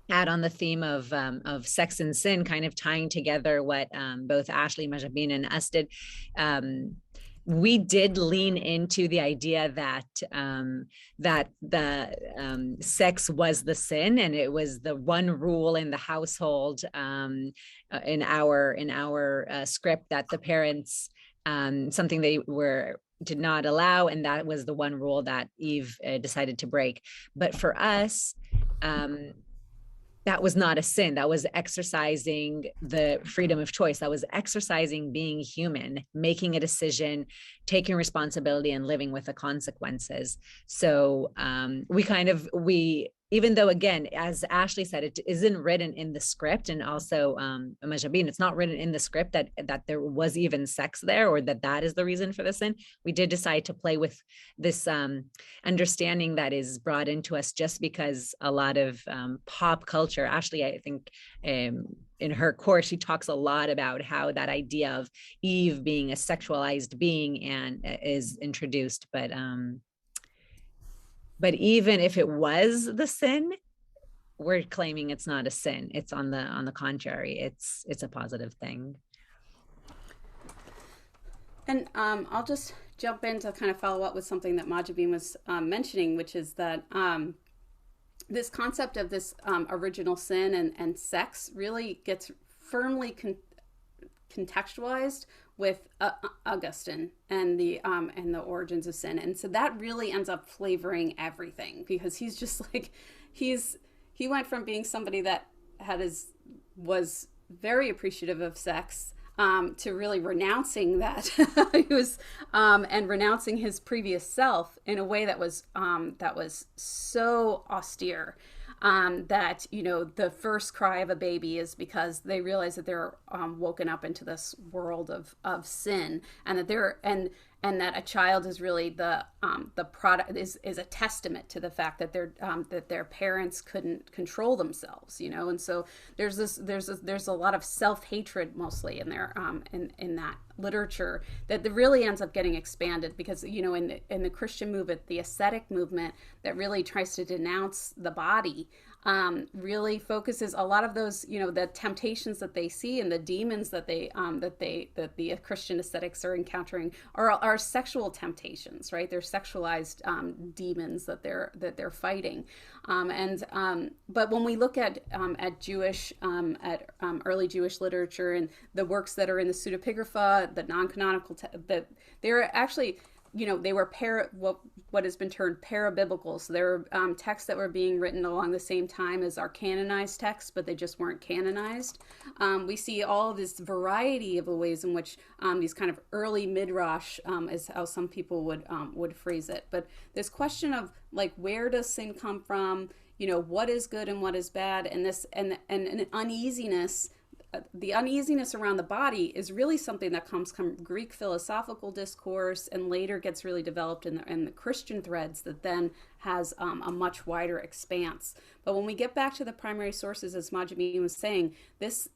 add on the theme of sex and sin, kind of tying together what both Ashley, Mahjabeen, and us did. We did lean into the idea that the sex was the sin, and it was the one rule in the household, in our script, that the parents, something they did not allow, and that was the one rule that Eve decided to break. But for us, that was not a sin. That was exercising the freedom of choice. That was exercising being human, making a decision, taking responsibility, and living with the consequences. So we even though, again, as Ashley said, it isn't written in the script, and also Mahjabeen, it's not written in the script that there was even sex there, or that is the reason for the sin. We did decide to play with this understanding that is brought into us just because a lot of pop culture, Ashley, I think in her course, she talks a lot about how that idea of Eve being a sexualized being and is introduced. But even if it was the sin, we're claiming it's not a sin. It's on the contrary. It's a positive thing. And I'll just jump in to kind of follow up with something that Mahjabeen was mentioning, which is that this concept of this original sin and sex really gets firmly contextualized with Augustine and the origins of sin, and so that really ends up flavoring everything, because he's just like he went from being somebody that was very appreciative of sex to really renouncing that he was and renouncing his previous self in a way that was so austere. That, the first cry of a baby is because they realize that they're woken up into this world of sin, and that that a child is really the product is a testament to the fact that their parents couldn't control themselves, and so there's a lot of self-hatred mostly in there in that literature that really ends up getting expanded, because in the Christian movement, the ascetic movement that really tries to denounce the body, really focuses a lot of those, the temptations that they see and the demons that that the Christian aesthetics are encountering are sexual temptations, right? They're sexualized demons that they're fighting. But when we look at Jewish, early Jewish literature and the works that are in the pseudepigrapha, the non-canonical, that they're actually, they were what has been termed parabiblical. So there were texts that were being written along the same time as our canonized texts, but they just weren't canonized. We see all this variety of the ways in which these kind of early midrash is how some people would phrase it. But this question of like, where does sin come from? What is good and what is bad, and this and an uneasiness. The uneasiness around the body is really something that comes from Greek philosophical discourse and later gets really developed in the Christian threads that then has a much wider expanse. But when we get back to the primary sources, as Majamine was saying, this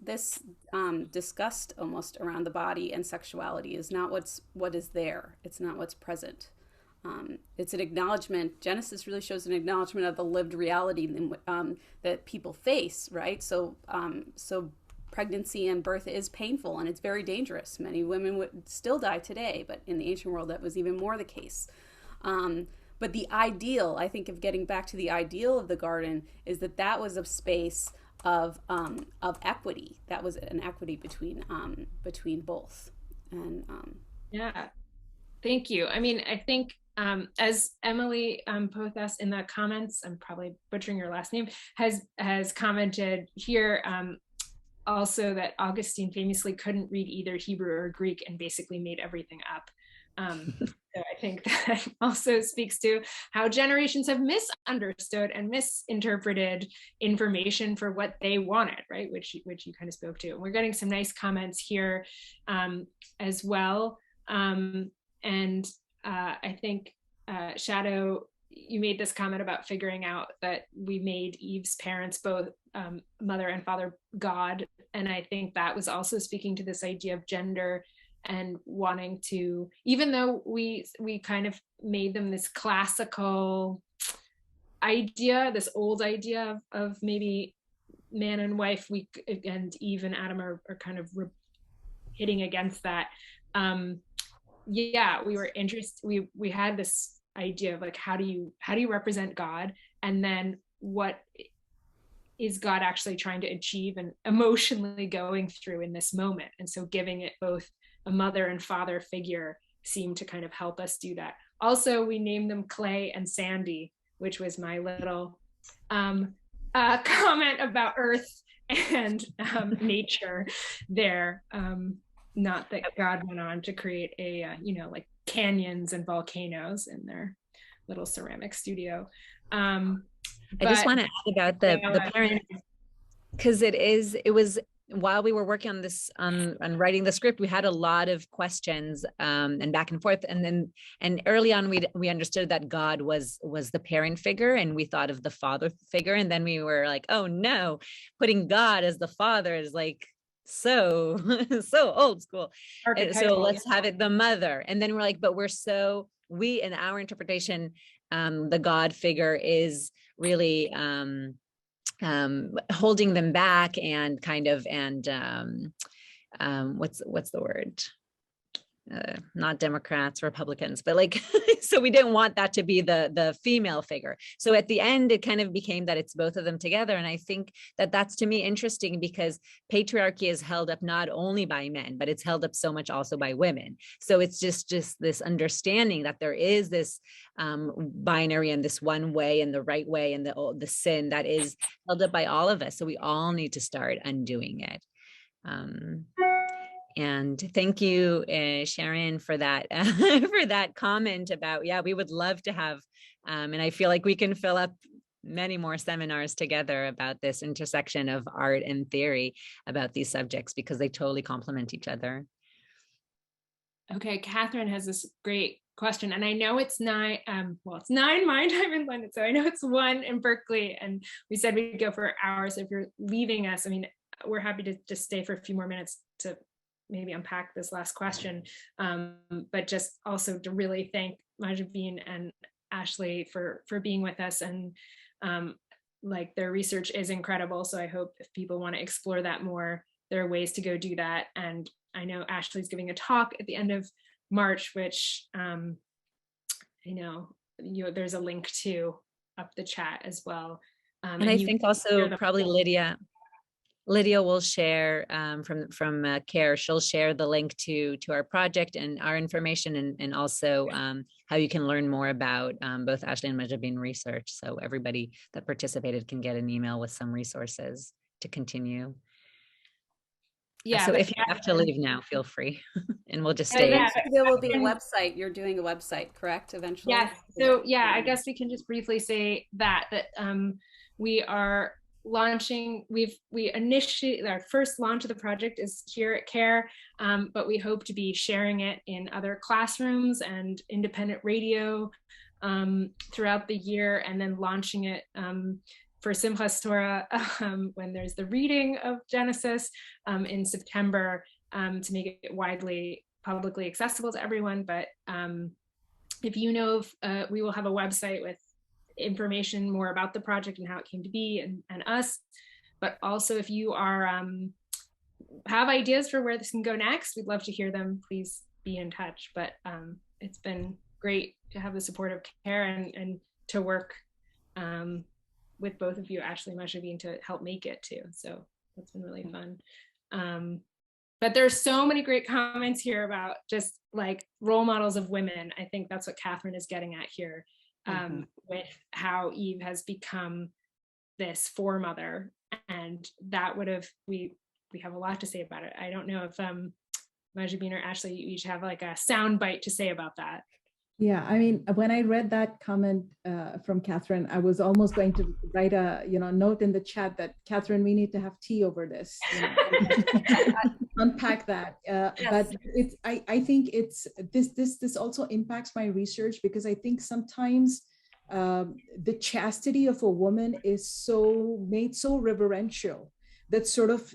disgust almost around the body and sexuality is not what is there. It's not what's present. It's an acknowledgement. Genesis really shows an acknowledgement of the lived reality that people face, right? So pregnancy and birth is painful and it's very dangerous. Many women would still die today, but in the ancient world that was even more the case. But the ideal, I think, of getting back to the ideal of the garden is that was a space of equity. That was an equity between both. And yeah, thank you. I mean, I think as Emily Pothas in the comments, I'm probably butchering your last name, has commented here. Also that Augustine famously couldn't read either Hebrew or Greek and basically made everything up. So I think that also speaks to how generations have misunderstood and misinterpreted information for what they wanted, right? Which you kind of spoke to. And we're getting some nice comments here as well. I think Shadow, you made this comment about figuring out that we made Eve's parents both mother and father God, and I think that was also speaking to this idea of gender and wanting to, even though we kind of made them this classical idea, this old idea of maybe man and wife, and Eve and Adam are kind of hitting against that. We were interested. We had this idea of like, how do you represent God, and then what is God actually trying to achieve and emotionally going through in this moment? And so giving it both a mother and father figure seemed to kind of help us do that. Also, we named them Clay and Sandy, which was my little comment about Earth and nature there. Not that God went on to create like canyons and volcanoes in their little ceramic studio. I just want to add about the parent, because it was while we were working on this on writing the script, we had a lot of questions and back and forth, and early on we understood that God was the parent figure, and we thought of the father figure, and then we were like, oh no, putting God as the father is like so old school. So let's have it the mother, and then we're like, but we in our interpretation, the God figure is really holding them back and kind of what's the word? Not Democrats, Republicans, but like, so we didn't want that to be the female figure. So at the end, it kind of became that it's both of them together. And I think that's to me interesting, because patriarchy is held up not only by men, but it's held up so much also by women. So it's just this understanding that there is this binary and this one way and the right way and the sin that is held up by all of us. So we all need to start undoing it. And thank you, Sharon, for that for that comment about, we would love to have, and I feel like we can fill up many more seminars together about this intersection of art and theory about these subjects, because they totally complement each other. Okay, Catherine has this great question, and I know it's 9, it's 9 my time in London, so I know it's 1 in Berkeley, and we said we'd go for hours. If you're leaving us, I mean, we're happy to just stay for a few more minutes to maybe unpack this last question, but just also to really thank Majabine and Ashley for being with us, and like their research is incredible. So I hope if people want to explore that more, there are ways to go do that. And I know Ashley's giving a talk at the end of March, which I know there's a link to up the chat as well. And I think also probably Lydia will share from CARE. She'll share the link to our project and our information, and also how you can learn more about both Ashley and Majabin research. So everybody that participated can get an email with some resources to continue. Yeah. So if you have to leave now, feel free, and we'll just stay. Yeah, there will be a website. You're doing a website, correct? Eventually. Yes. So yeah, I guess we can just briefly say that we are launching. We initiated our first launch of the project is here at CARE, but we hope to be sharing it in other classrooms and independent radio throughout the year, and then launching it for Simchas Torah when there's the reading of Genesis in September to make it widely publicly accessible to everyone. But if you know of, we will have a website with information more about the project and how it came to be and us. But also if you are have ideas for where this can go next, we'd love to hear them. Please be in touch. But it's been great to have the support of CARE and to work with both of you, Ashley and Majabin, to help make it too. So that's been really fun. But there's so many great comments here about just like role models of women. I think that's what Catherine is getting at here, with how Eve has become this foremother, and that would have, we have a lot to say about it. I don't know if Majabin or Ashley, you each have like a sound bite to say about that. Yeah, I mean, when I read that comment from Catherine, I was almost going to write a note in the chat that Catherine, we need to have tea over this. Unpack that. Yes. But it's I think it's this also impacts my research, because I think sometimes the chastity of a woman is made so reverential that sort of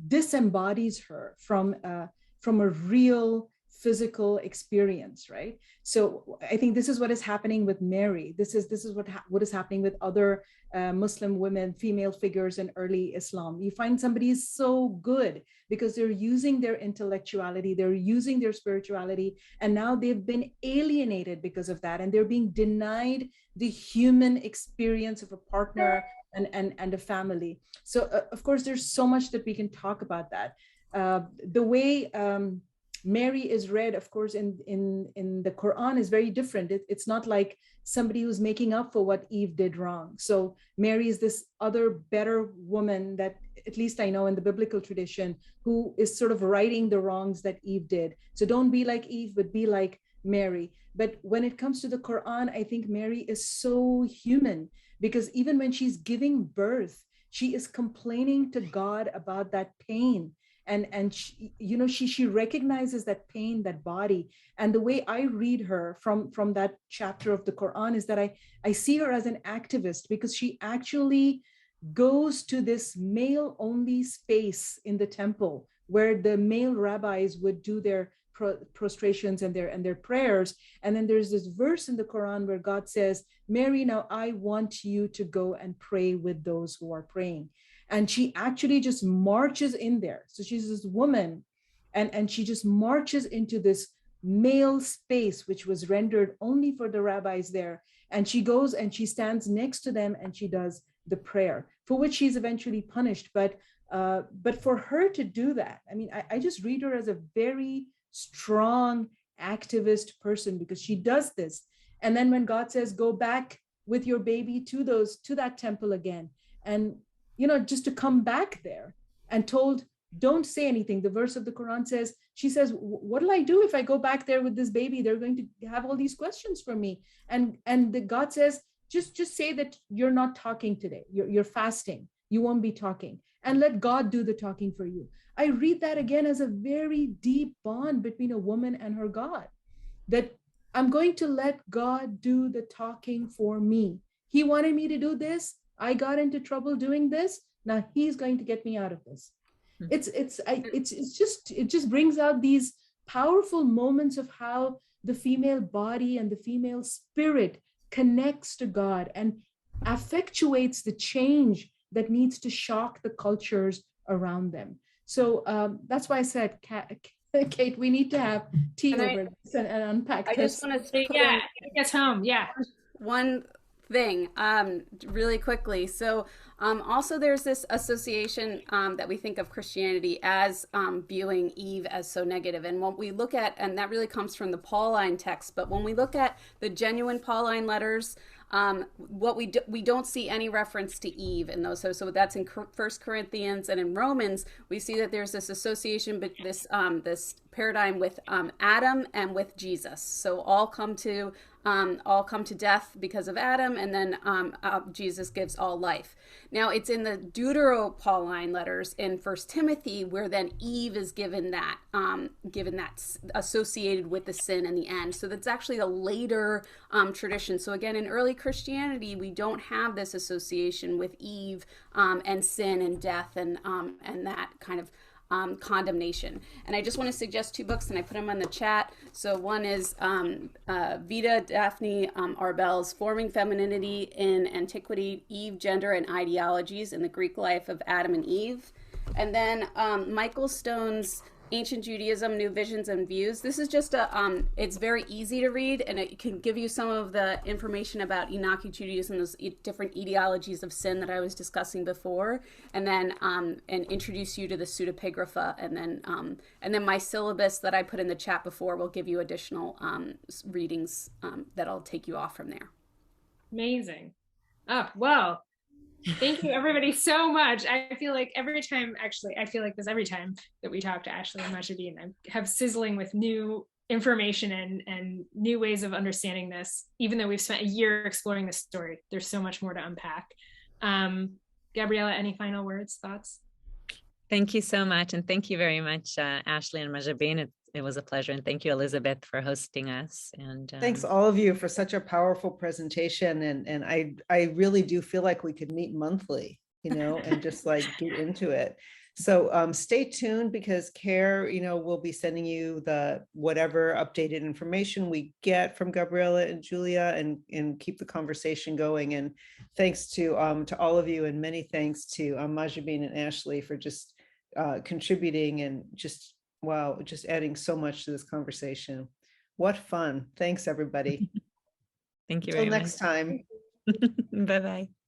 disembodies her from a real physical experience, right? So I think this is what is happening with Mary. This is what is happening with other Muslim women, female figures in early Islam. You find somebody is so good because they're using their intellectuality, they're using their spirituality, and now they've been alienated because of that, and they're being denied the human experience of a partner and a family. So of course, there's so much that we can talk about that. The way Mary is read, of course, in the Quran is very different. It's not like somebody who's making up for what Eve did wrong. So Mary is this other better woman that, at least I know in the biblical tradition, who is sort of righting the wrongs that Eve did. So don't be like Eve, but be like Mary. But when it comes to the Quran, I think Mary is so human, because even when she's giving birth, she is complaining to God about that pain. And she recognizes that pain, that body. And the way I read her from that chapter of the Quran is that I see her as an activist, because she actually goes to this male only space in the temple where the male rabbis would do their prostrations and their prayers. And then there's this verse in the Quran where God says, Mary, now I want you to go and pray with those who are praying. And she actually just marches in there. So she's this woman, and she just marches into this male space, which was rendered only for the rabbis there. And she goes and she stands next to them and she does the prayer, for which she's eventually punished. But for her to do that, I mean, I just read her as a very strong activist person, because she does this. And then when God says, go back with your baby to that temple again, and just to come back there, and told, don't say anything. The verse of the Quran says, she says, what'll I do if I go back there with this baby? They're going to have all these questions for me. And God says, just say that you're not talking today. You're fasting. You won't be talking, and let God do the talking for you. I read that again as a very deep bond between a woman and her God, that I'm going to let God do the talking for me. He wanted me to do this. I got into trouble doing this. Now he's going to get me out of this. It just brings out these powerful moments of how the female body and the female spirit connects to God. And effectuates the change that needs to shock the cultures around them. So that's why I said, Kate, we need to have tea over this and unpack I this. just want to yeah, take us home. Yeah. One thing really quickly. So also there's this association that we think of Christianity as viewing Eve as so negative. And what we look at, and that really comes from the Pauline text, but when we look at the genuine Pauline letters, what we don't see any reference to Eve in those. So that's in 1 Corinthians, and in Romans we see that there's this association, but this paradigm with Adam and with Jesus. So all come to death because of Adam, and then Jesus gives all life. Now it's in the Deutero-Pauline letters in 1 Timothy where then Eve is given that associated with the sin in the end. So that's actually a later tradition. So again, in early Christianity, we don't have this association with Eve and sin and death and that kind of condemnation. And I just want to suggest 2 books, and I put them on the chat. So one is Vida Daphne Arbel's Forming Femininity in Antiquity, Eve, Gender, and Ideologies in the Greek Life of Adam and Eve. And then Michael Stone's Ancient Judaism, New Visions and Views. This is just it's very easy to read, and it can give you some of the information about Enochic Judaism, those different ideologies of sin that I was discussing before, and then and introduce you to the pseudepigrapha, and then my syllabus that I put in the chat before will give you additional readings that'll take you off from there. Amazing. Oh, well. Thank you everybody so much. I feel like every time that we talk to Ashley and Majabine, I have sizzling with new information and new ways of understanding this, even though we've spent a year exploring this story. There's so much more to unpack. Gabriella, any final words, thoughts? Thank you so much. And thank you very much, Ashley and Majabine. It was a pleasure. And thank you, Elizabeth, for hosting us. And thanks all of you for such a powerful presentation. And I really do feel like we could meet monthly, and just like get into it. So stay tuned, because CARE, will be sending you the whatever updated information we get from Gabriella and Julia, and keep the conversation going. And thanks to all of you, and many thanks to Majabine and Ashley for just contributing and just adding so much to this conversation. What fun. Thanks, everybody. Thank you Until very next much. time. Bye-bye.